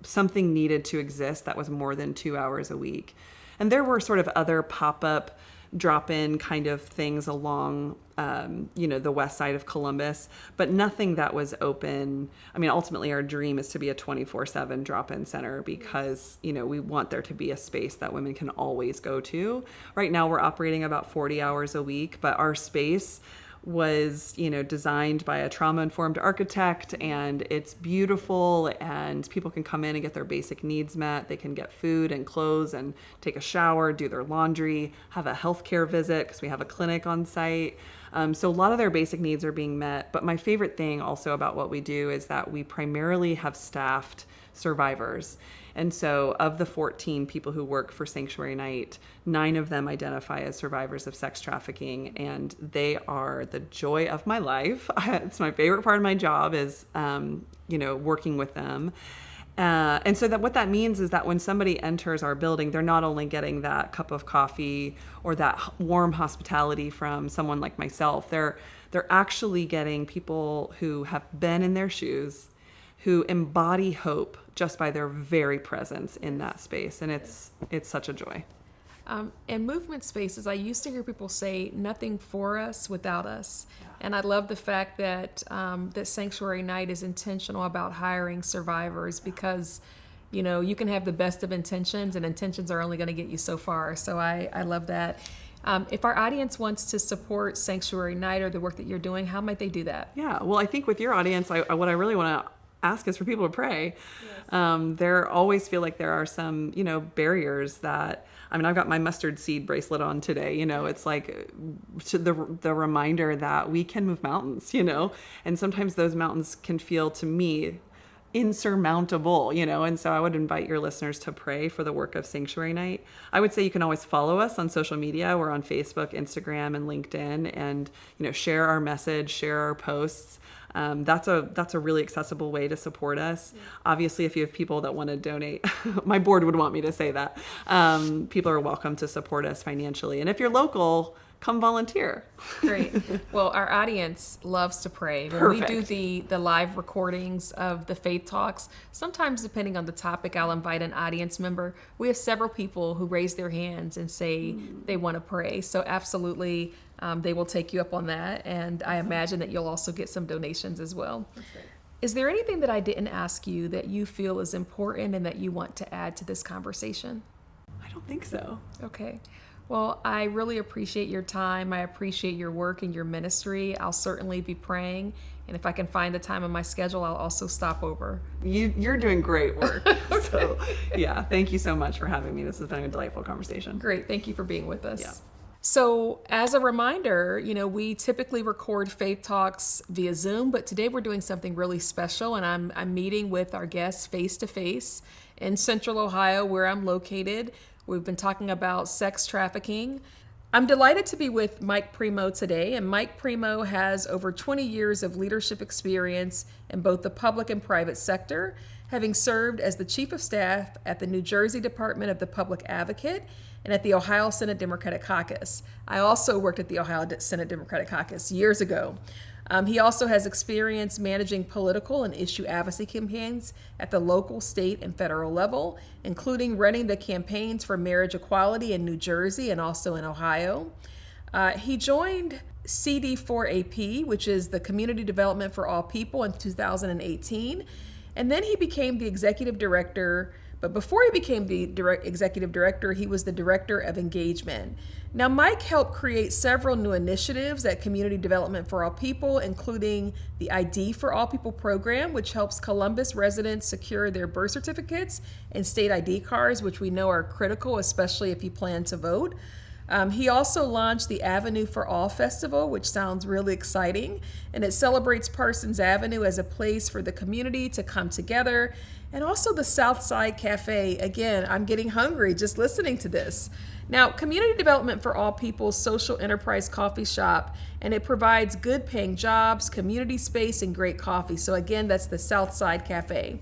something needed to exist that was more than 2 hours a week. And there were sort of other pop-up, drop-in kind of things along, the west side of Columbus, but nothing that was open. I mean, ultimately our dream is to be a 24/7 drop-in center because, we want there to be a space that women can always go to. Right now we're operating about 40 hours a week, but our space was, designed by a trauma-informed architect, and it's beautiful, and people can come in and get their basic needs met. They can get food and clothes and take a shower, do their laundry, have a healthcare visit because we have a clinic on site. So a lot of their basic needs are being met. But my favorite thing also about what we do is that we primarily have staffed survivors. And so of the 14 people who work for Sanctuary Night, 9 of them identify as survivors of sex trafficking, and they are the joy of my life. It's my favorite part of my job is, working with them. And so that what that means is that when somebody enters our building, they're not only getting that cup of coffee or that warm hospitality from someone like myself, they're actually getting people who have been in their shoes, who embody hope just by their very presence in that space. And it's such a joy. In movement spaces, I used to hear people say, nothing for us without us. And I love the fact that that Sanctuary Night is intentional about hiring survivors because, you can have the best of intentions and intentions are only going to get you so far. So I love that. If our audience wants to support Sanctuary Night or the work that you're doing, how might they do that? Yeah, well, I think with your audience, what I really want to ask is for people to pray. Yes. There always feel like there are some, barriers that, I've got my mustard seed bracelet on today, it's like the reminder that we can move mountains, and sometimes those mountains can feel to me insurmountable, and so I would invite your listeners to pray for the work of Sanctuary Night. I would say you can always follow us on social media. We're on Facebook, Instagram, and LinkedIn, and, share our message, share our posts. That's a really accessible way to support us. Yeah. Obviously, if you have people that want to donate, my board would want me to say that. People are welcome to support us financially. And if you're local, come volunteer. Great. Well, our audience loves to pray. When Perfect. we do the live recordings of the Faith Talks, sometimes depending on the topic, I'll invite an audience member. We have several people who raise their hands and say they want to pray. So absolutely, they will take you up on that. And I imagine that you'll also get some donations as well. That's great. Is there anything that I didn't ask you that you feel is important and that you want to add to this conversation? I don't think so. Okay. Well, I really appreciate your time. I appreciate your work and your ministry. I'll certainly be praying. And if I can find the time in my schedule, I'll also stop over. You're doing great work. Okay. So, yeah, thank you so much for having me. This has been a delightful conversation. Great. Thank you for being with us. Yeah. So as a reminder, we typically record Faith Talks via Zoom, but today we're doing something really special, and I'm meeting with our guests face to face in Central Ohio, where I'm located. We've been talking about sex trafficking. I'm delighted to be with Mike Premo today, and Mike Premo has over 20 years of leadership experience in both the public and private sector, having served as the Chief of Staff at the New Jersey Department of the Public Advocate and at the Ohio Senate Democratic Caucus. I also worked at the Ohio Senate Democratic Caucus years ago. He also has experience managing political and issue advocacy campaigns at the local, state, and federal level, including running the campaigns for marriage equality in New Jersey and also in Ohio. He joined CD4AP, which is the Community Development for All People, in 2018. And then he became the executive director. But before he became the executive director, he was the director of engagement. Now, Mike helped create several new initiatives at Community Development for All People, including the ID for All People program, which helps Columbus residents secure their birth certificates and state ID cards, which we know are critical, especially if you plan to vote. He also launched the Avenue for All Festival, which sounds really exciting, and it celebrates Parsons Avenue as a place for the community to come together. And also the Southside Cafe. Again, I'm getting hungry just listening to this. Now, Community Development for All People's social enterprise coffee shop, and it provides good paying jobs, community space, and great coffee. So again, that's the Southside Cafe.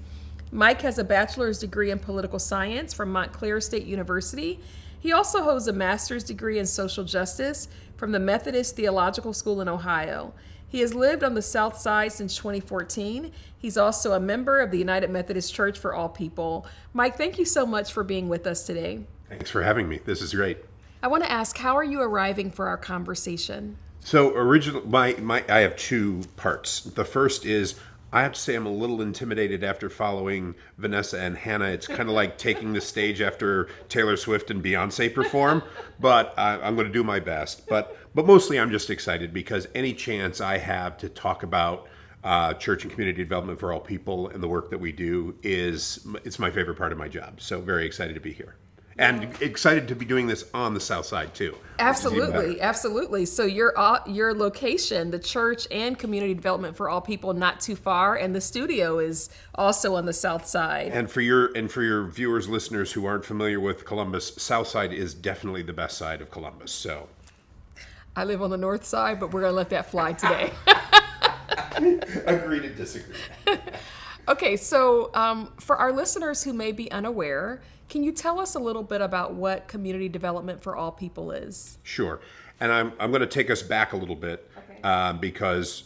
Mike has a bachelor's degree in political science from Montclair State University. He also holds a master's degree in social justice from the Methodist Theological School in Ohio. He has lived on the South Side since 2014. He's also a member of the United Methodist Church for All People. Mike, thank you so much for being with us today. Thanks for having me. This is great. I want to ask, how are you arriving for our conversation? So I have two parts. The first is I have to say I'm a little intimidated after following Vanessa and Hannah. It's kind of like taking the stage after Taylor Swift and Beyonce perform, but I'm going to do my best. But mostly I'm just excited because any chance I have to talk about church and community development for all people and the work that we do it's my favorite part of my job. So very excited to be here. And excited to be doing this on the South Side too. Absolutely. So your location, the church and community development for all people, not too far, and the studio is also on the South Side. And for your viewers, listeners who aren't familiar with Columbus, South Side is definitely the best side of Columbus. So I live on the North Side, but we're gonna let that fly today. Agree to disagree. Okay, so for our listeners who may be unaware, can you tell us a little bit about what community development for all people is? Sure. And I'm going to take us back a little bit because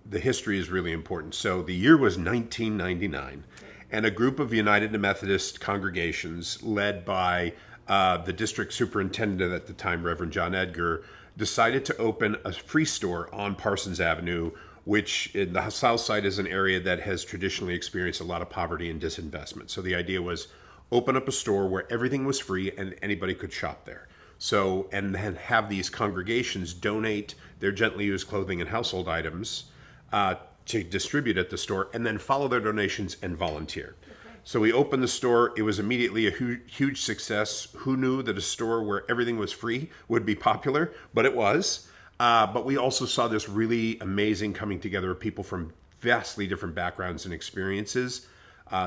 the history is really important. So the year was 1999, and a group of United Methodist congregations led by the district superintendent at the time, Reverend John Edgar, decided to open a free store on Parsons Avenue, which in the South Side is an area that has traditionally experienced a lot of poverty and disinvestment. So the idea was open up a store where everything was free and anybody could shop there. So, and then have these congregations donate their gently used clothing and household items to distribute at the store, and then follow their donations and volunteer. Okay. So we opened the store. It was immediately a huge success. Who knew that a store where everything was free would be popular? But it was. But we also saw this really amazing coming together of people from vastly different backgrounds and experiences.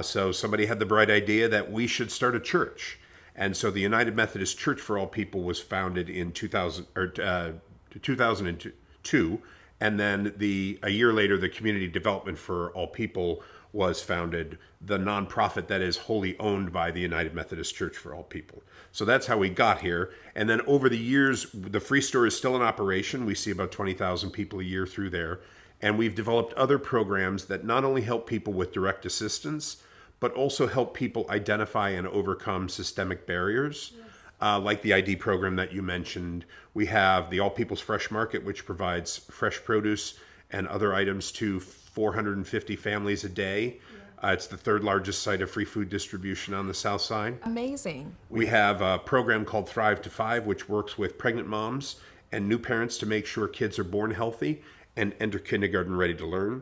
So somebody had the bright idea that we should start a church. And so the United Methodist Church for All People was founded in 2002. And then a year later, the Community Development for All People was founded, the nonprofit that is wholly owned by the United Methodist Church for All People. So that's how we got here. And then over the years, the free store is still in operation. We see about 20,000 people a year through there. And we've developed other programs that not only help people with direct assistance, but also help people identify and overcome systemic barriers, like the ID program that you mentioned. We have the All People's Fresh Market, which provides fresh produce and other items to 450 families a day. It's the third largest site of free food distribution on the South Side. Amazing. We have a program called Thrive to Five, which works with pregnant moms and new parents to make sure kids are born healthy and enter kindergarten ready to learn.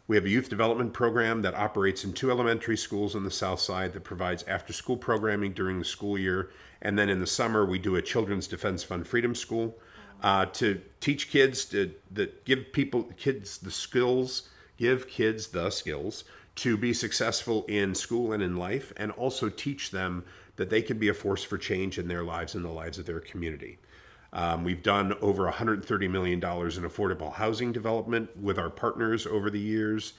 We have a youth development program that operates in 2 elementary schools on the South Side that provides after-school programming during the school year. And then in the summer, we do a Children's Defense Fund Freedom School to teach kids, give kids the skills to be successful in school and in life, and also teach them that they can be a force for change in their lives and the lives of their community. We've done over $130 million in affordable housing development with our partners over the years.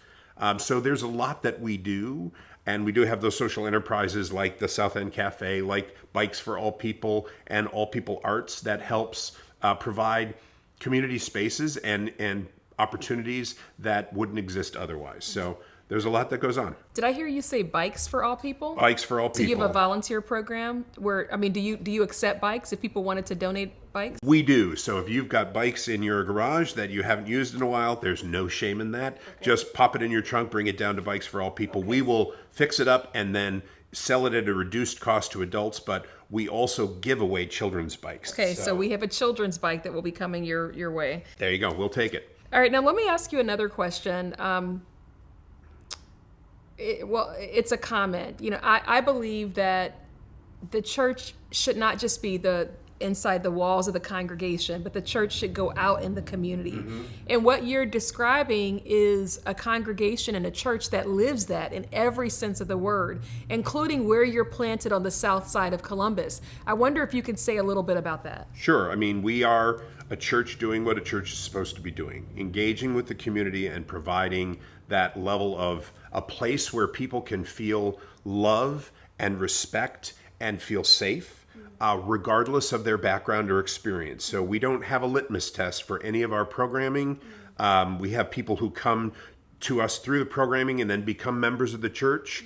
So there's a lot that we do, and we do have those social enterprises like the South End Cafe, like Bikes for All People, and All People Arts that helps provide community spaces and opportunities that wouldn't exist otherwise. So there's a lot that goes on. Did I hear you say Bikes for All People? Bikes for All People. Do you have a volunteer program where, do you accept bikes if people wanted to donate bikes? We do. So if you've got bikes in your garage that you haven't used in a while, there's no shame in that. Okay. Just pop it in your trunk, bring it down to Bikes for All People. Okay. We will fix it up and then sell it at a reduced cost to adults, but we also give away children's bikes. Okay, so we have a children's bike that will be coming your way. There you go. We'll take it. All right, now let me ask you another question. It's a comment. I believe that the church should not just be inside the walls of the congregation, but the church should go out in the community. Mm-hmm. And what you're describing is a congregation and a church that lives that in every sense of the word, including where you're planted on the south side of Columbus. I wonder if you could say a little bit about that. Sure. We are a church doing what a church is supposed to be doing, engaging with the community and providing that level of a place where people can feel love and respect and feel safe, regardless of their background or experience. So we don't have a litmus test for any of our programming. We have people who come to us through the programming and then become members of the church,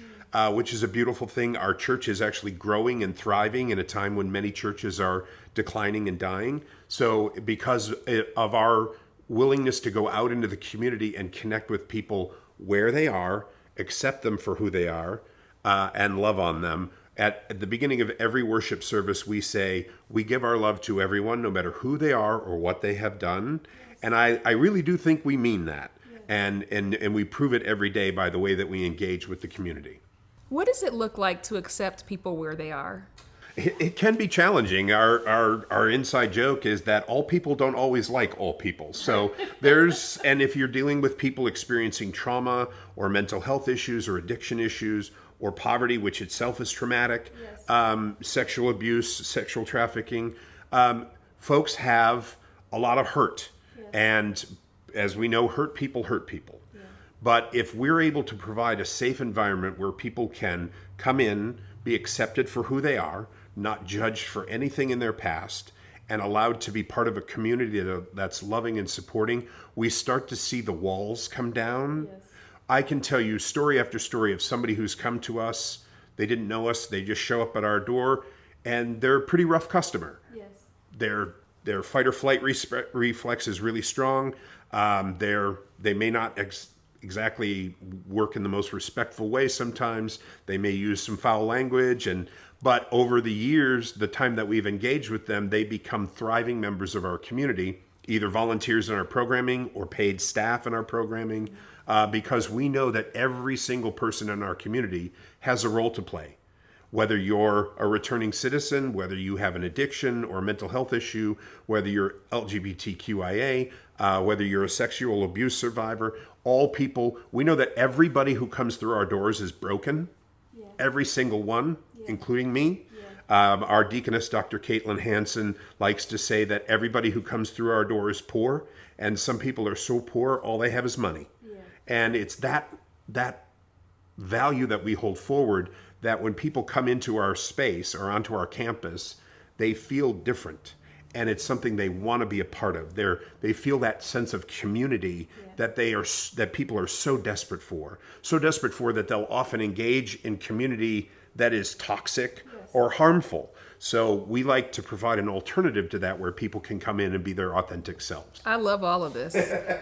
which is a beautiful thing. Our church is actually growing and thriving in a time when many churches are declining and dying. So because of our willingness to go out into the community and connect with people where they are, accept them for who they are, and love on them. At the beginning of every worship service, we say, we give our love to everyone, no matter who they are or what they have done. And I really do think we mean that. And we prove it every day by the way that we engage with the community. What does it look like to accept people where they are? It can be challenging. Our inside joke is that all people don't always like all people. So and if you're dealing with people experiencing trauma or mental health issues or addiction issues or poverty, which itself is traumatic, sexual abuse, sexual trafficking, folks have a lot of hurt. And as we know, hurt people hurt people. But if we're able to provide a safe environment where people can come in, be accepted for who they are, not judged for anything in their past, and allowed to be part of a community that's loving and supporting, we start to see the walls come down. I can tell you story after story of somebody who's come to us, they didn't know us, they just show up at our door, and they're a pretty rough customer. Their fight or flight reflex is really strong. They may not exactly work in the most respectful way sometimes. They may use some foul language, but over the years, the time that we've engaged with them, they become thriving members of our community, either volunteers in our programming or paid staff in our programming, because we know that every single person in our community has a role to play. Whether you're a returning citizen, whether you have an addiction or a mental health issue, whether you're LGBTQIA, whether you're a sexual abuse survivor, all people, we know that everybody who comes through our doors is broken. Every single one, including me. Our deaconess, Dr. Caitlin Hansen, likes to say that everybody who comes through our door is poor, and some people are so poor, all they have is money. And it's that value that we hold forward, that when people come into our space or onto our campus, they feel different. And it's something they want to be a part of. They feel that sense of community that people are so desperate for that they'll often engage in community that is toxic or harmful. So we like to provide an alternative to that where people can come in and be their authentic selves. I love all of this.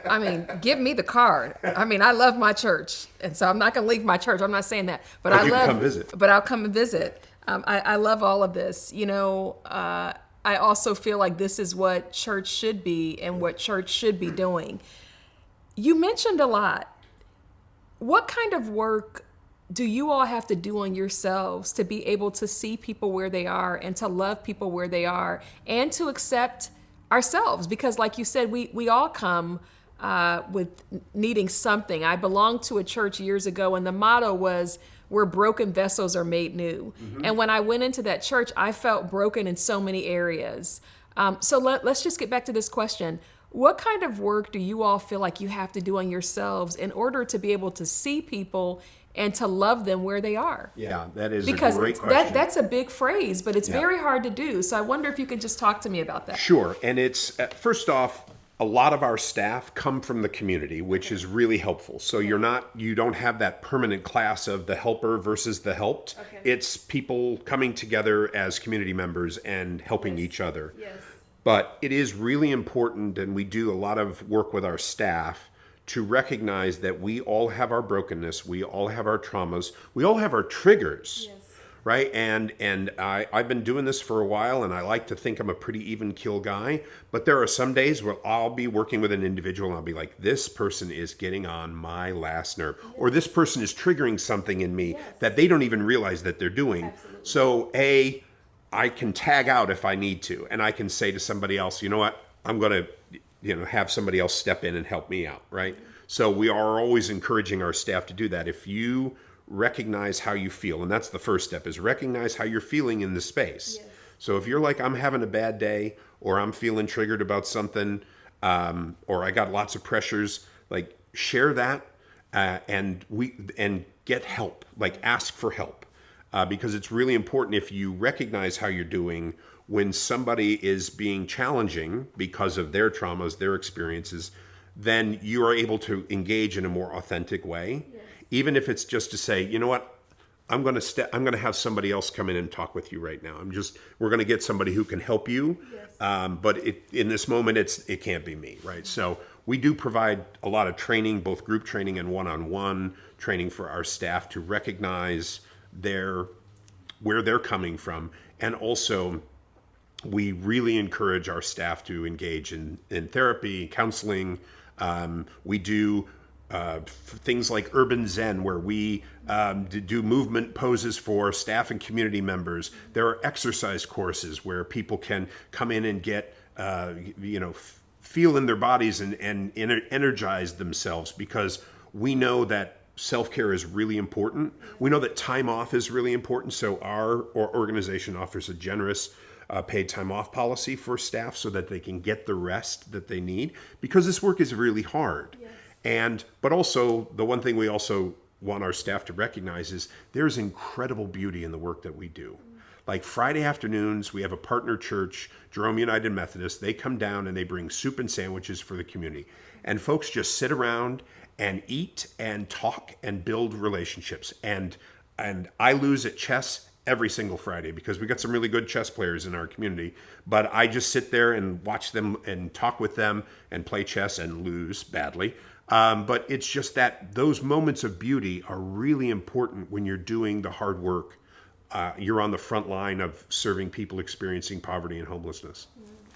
I mean, give me the card. I mean, I love my church, and so I'm not going to leave my church. I'm not saying that, but come visit. But I'll come and visit. I love all of this. You know, I also feel like this is what church should be and what church should be doing. You mentioned a lot. What kind of work do you all have to do on yourselves to be able to see people where they are and to love people where they are and to accept ourselves? Because like you said, we all come with needing something. I belonged to a church years ago, and the motto was, where broken vessels are made new. And when I went into that church, I felt broken in so many areas. So let's just get back to this question. What kind of work do you all feel like you have to do on yourselves in order to be able to see people and to love them where they are? Yeah, that is because a great question. That's a big phrase, but it's very hard to do. So I wonder if you could just talk to me about that. Sure. And it's, first off, a lot of our staff come from the community, which is really helpful. So you don't have that permanent class of the helper versus the helped. It's people coming together as community members and helping each other. But it is really important, and we do a lot of work with our staff to recognize that we all have our brokenness, we all have our traumas, we all have our triggers. Right? And I've been doing this for a while, and I like to think I'm a pretty even keel guy, but there are some days where I'll be working with an individual and I'll be like, this person is getting on my last nerve, or this person is triggering something in me that they don't even realize that they're doing. So I can tag out if I need to, and I can say to somebody else, you know what, I'm going to have somebody else step in and help me out, right? So we are always encouraging our staff to do that. If you recognize how you feel, and that's the first step, is recognize how you're feeling in the space. So if you're like, I'm having a bad day, or I'm feeling triggered about something, or I got lots of pressures, like share that and get help, like ask for help, because it's really important. If you recognize how you're doing when somebody is being challenging because of their traumas, their experiences, then you are able to engage in a more authentic way. Even if it's just to say, you know what, I'm going to have somebody else come in and talk with you right now. We're going to get somebody who can help you. But in this moment, it can't be me, right? So we do provide a lot of training, both group training and one-on-one training for our staff to recognize where they're coming from. And also, we really encourage our staff to engage in therapy, counseling. We do things like Urban Zen, where we do movement poses for staff and community members. There are exercise courses where people can come in and get, feel in their bodies and energize themselves, because we know that self-care is really important. We know that time off is really important. So our organization offers a generous paid time off policy for staff so that they can get the rest that they need, because this work is really hard. Yes. But also, the one thing we also want our staff to recognize is there's incredible beauty in the work that we do. Like Friday afternoons, we have a partner church, Jerome United Methodist. They come down and they bring soup and sandwiches for the community. And folks just sit around and eat and talk and build relationships. And I lose at chess every single Friday because we got some really good chess players in our community. But I just sit there and watch them and talk with them and play chess and lose badly. But it's just that those moments of beauty are really important when you're doing the hard work. You're on the front line of serving people experiencing poverty and homelessness.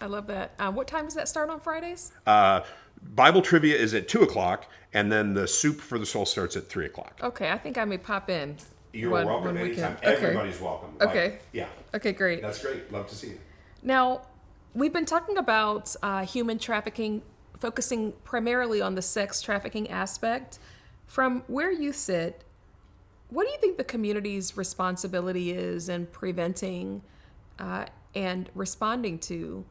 I love that. What time does that start on Fridays? Bible trivia is at 2:00, and then the soup for the soul starts at 3:00. Okay, I think I may pop in. You're welcome anytime. Okay. Everybody's welcome. Okay. Yeah. Okay, great. That's great. Love to see you. Now, we've been talking about human trafficking, focusing primarily on the sex trafficking aspect. From where you sit, what do you think the community's responsibility is in preventing and responding to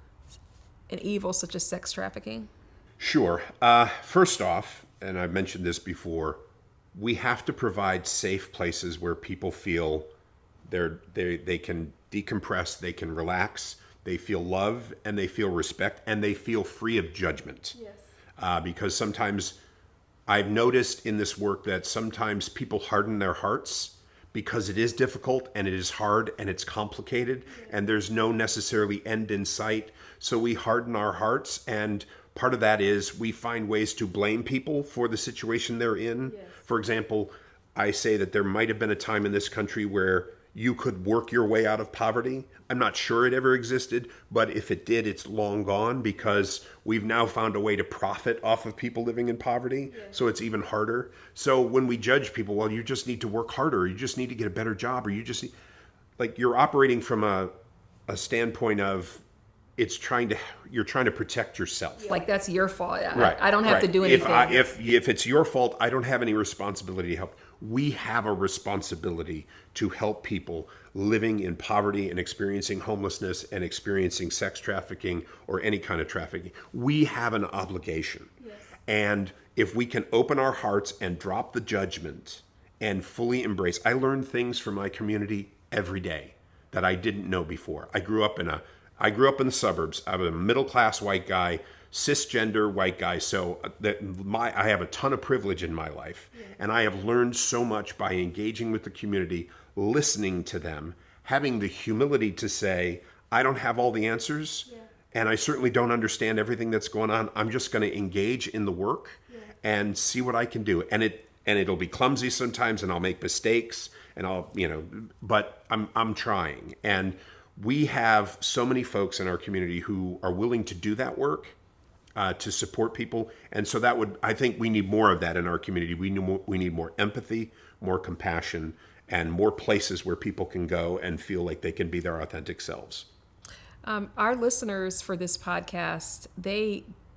an evil such as sex trafficking? Sure. First off, and I've mentioned this before, we have to provide safe places where people feel they can decompress, they can relax, they feel love, and they feel respect, and they feel free of judgment. Yes. Because sometimes I've noticed in this work that sometimes people harden their hearts because it is difficult and it is hard and it's complicated and there's no necessarily end in sight. So we harden our hearts, and part of that is we find ways to blame people for the situation they're in. Yes. For example, I say that there might have been a time in this country where you could work your way out of poverty. I'm not sure it ever existed, but if it did, it's long gone, because we've now found a way to profit off of people living in poverty. Yeah. So it's even harder. So when we judge people, well, you just need to work harder, or you just need to get a better job, or you just need, like, you're operating from a standpoint of you're trying to protect yourself. Like that's your fault. Right. I don't have to do anything. If it's your fault, I don't have any responsibility to help. We have a responsibility to help people living in poverty and experiencing homelessness and experiencing sex trafficking or any kind of trafficking. We have an obligation. Yes. And if we can open our hearts and drop the judgment and fully embrace, I learn things from my community every day that I didn't know before. I grew up in the suburbs. I'm a middle-class white guy, cisgender white guy, so I have a ton of privilege in my life. Yeah. And I have learned so much by engaging with the community, listening to them, having the humility to say, I don't have all the answers, and I certainly don't understand everything that's going on. I'm just going to engage in the work and see what I can do. And it'll be clumsy sometimes, and I'll make mistakes, and but I'm trying. And we have so many folks in our community who are willing to do that work, to support people. And so I think we need more of that in our community. We need more empathy, more compassion, and more places where people can go and feel like they can be their authentic selves. Our listeners for this podcast,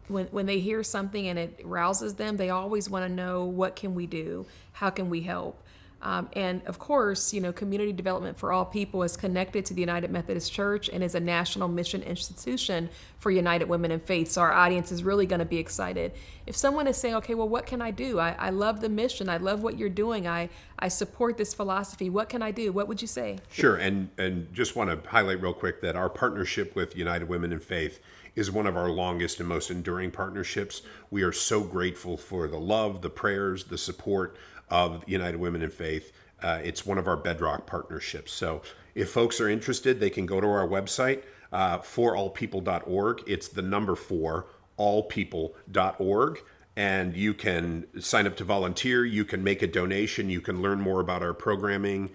when they hear something and it rouses them, they always want to know, what can we do? How can we help? And of course, Community Development for All People is connected to the United Methodist Church and is a national mission institution for United Women in Faith. So our audience is really going to be excited. If someone is saying, okay, well, what can I do? I love the mission. I love what you're doing. I support this philosophy. What can I do? What would you say? Sure. And just want to highlight real quick that our partnership with United Women in Faith is one of our longest and most enduring partnerships. We are so grateful for the love, the prayers, the support of United Women in Faith. It's one of our bedrock partnerships. So if folks are interested, they can go to our website, forallpeople.org. It's the number 4, allpeople.org. And you can sign up to volunteer. You can make a donation. You can learn more about our programming.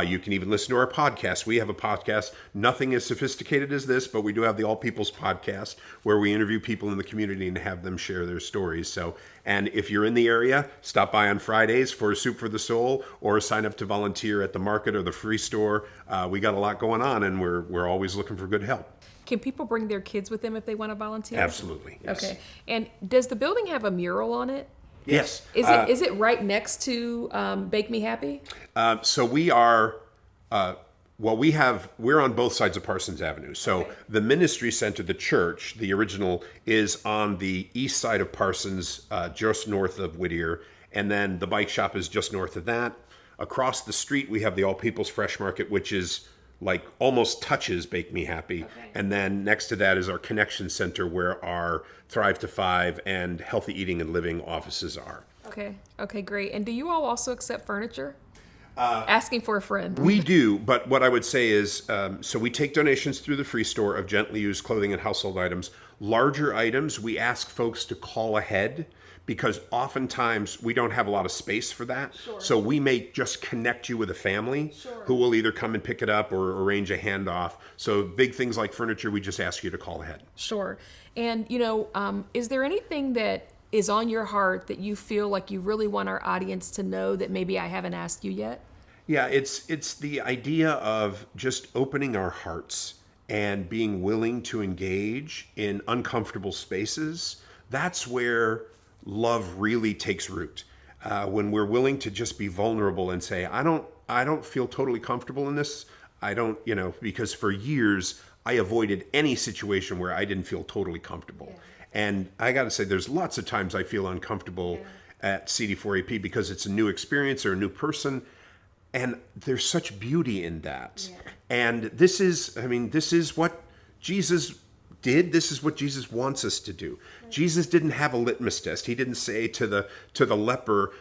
You can even listen to our podcast. We have a podcast, nothing as sophisticated as this, but we do have the All People's podcast where we interview people in the community and have them share their stories. So, and if you're in the area, stop by on Fridays for Soup for the Soul or sign up to volunteer at the market or the free store. We got a lot going on, and we're always looking for good help. Can people bring their kids with them if they want to volunteer? Absolutely. Yes. Okay. And does the building have a mural on it? Yes. Is it right next to Bake Me Happy? So we are, we're on both sides of Parsons Avenue. So the ministry center, the church, the original, is on the east side of Parsons, just north of Whittier. And then the bike shop is just north of that. Across the street, we have the All People's Fresh Market, which is like almost touches Bake Me Happy. Okay. And then next to that is our Connection Center where our Thrive to Five and Healthy Eating and Living offices are. Okay, great. And do you all also accept furniture? Asking for a friend. We do, but what I would say is, so we take donations through the free store of gently used clothing and household items. Larger items, we ask folks to call ahead because oftentimes we don't have a lot of space for that. Sure. So we may just connect you with a family who will either come and pick it up or arrange a handoff. So big things like furniture, we just ask you to call ahead. Sure. And, is there anything that is on your heart that you feel like you really want our audience to know that maybe I haven't asked you yet? Yeah, it's the idea of just opening our hearts and being willing to engage in uncomfortable spaces. That's where love really takes root. When we're willing to just be vulnerable and say, I don't feel totally comfortable in this. I don't, because for years I avoided any situation where I didn't feel totally comfortable. Yeah. And I got to say, there's lots of times I feel uncomfortable at CD4AP because it's a new experience or a new person. And there's such beauty in that. Yeah. And this is what Jesus did. This is what Jesus wants us to do. Right. Jesus didn't have a litmus test. He didn't say to the leper,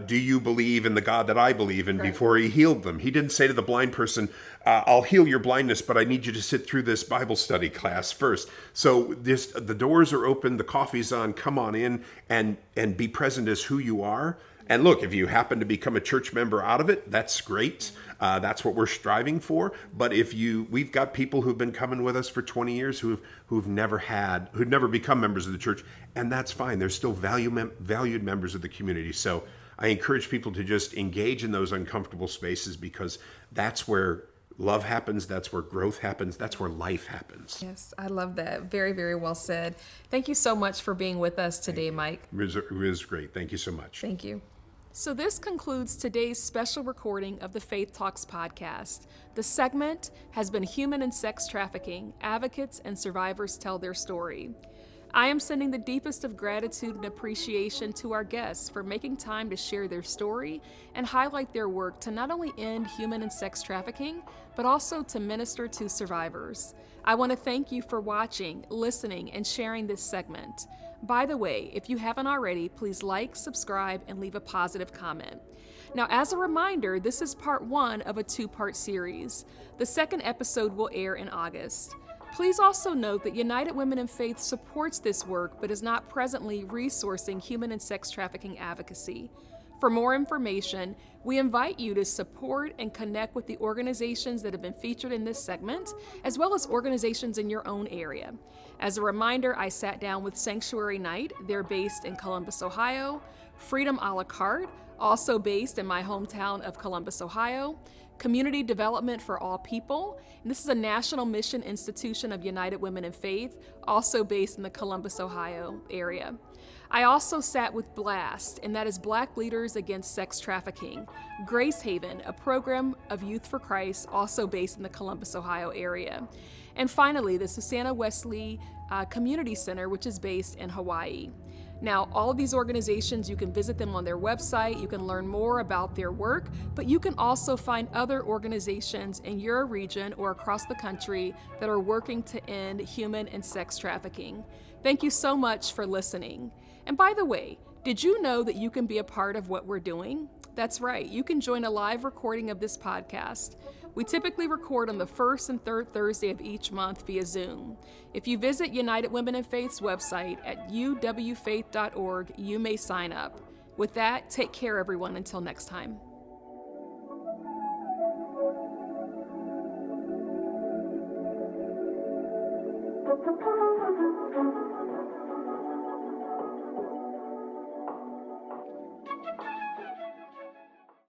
do you believe in the God that I believe in, before he healed them. He didn't say to the blind person, I'll heal your blindness, but I need you to sit through this Bible study class first. So the doors are open, the coffee's on, come on in and be present as who you are. And look, if you happen to become a church member out of it, that's great. That's what we're striving for. But we've got people who've been coming with us for 20 years who've never become members of the church, and that's fine. They're still valued members of the community. So I encourage people to just engage in those uncomfortable spaces because that's where love happens. That's where growth happens. That's where life happens. Yes, I love that. Very, very well said. Thank you so much for being with us today, Mike. It was great. Thank you so much. Thank you. So this concludes today's special recording of the Faith Talks podcast. The segment has been Human and Sex Trafficking. Advocates and survivors tell their story. I am sending the deepest of gratitude and appreciation to our guests for making time to share their story and highlight their work to not only end human and sex trafficking, but also to minister to survivors. I want to thank you for watching, listening, and sharing this segment. By the way, if you haven't already, please like, subscribe, and leave a positive comment. Now, as a reminder, this is part 1 of a 2-part series. The second episode will air in August. Please also note that United Women in Faith supports this work, but is not presently resourcing human and sex trafficking advocacy. For more information, we invite you to support and connect with the organizations that have been featured in this segment, as well as organizations in your own area. As a reminder, I sat down with Sanctuary Night. They're based in Columbus, Ohio. Freedom a la carte, also based in my hometown of Columbus, Ohio. Community Development for All People. And this is a national mission institution of United Women in Faith, also based in the Columbus, Ohio area. I also sat with BLAST, and that is Black Leaders Against Sex Trafficking. Gracehaven, a program of Youth for Christ, also based in the Columbus, Ohio area. And finally, the Susannah Wesley Community Center, which is based in Hawaii. Now, all of these organizations, you can visit them on their website, you can learn more about their work, but you can also find other organizations in your region or across the country that are working to end human and sex trafficking. Thank you so much for listening. And by the way, did you know that you can be a part of what we're doing? That's right, you can join a live recording of this podcast. We typically record on the first and third Thursday of each month via Zoom. If you visit United Women in Faith's website at uwfaith.org, you may sign up. With that, take care, everyone, until next time.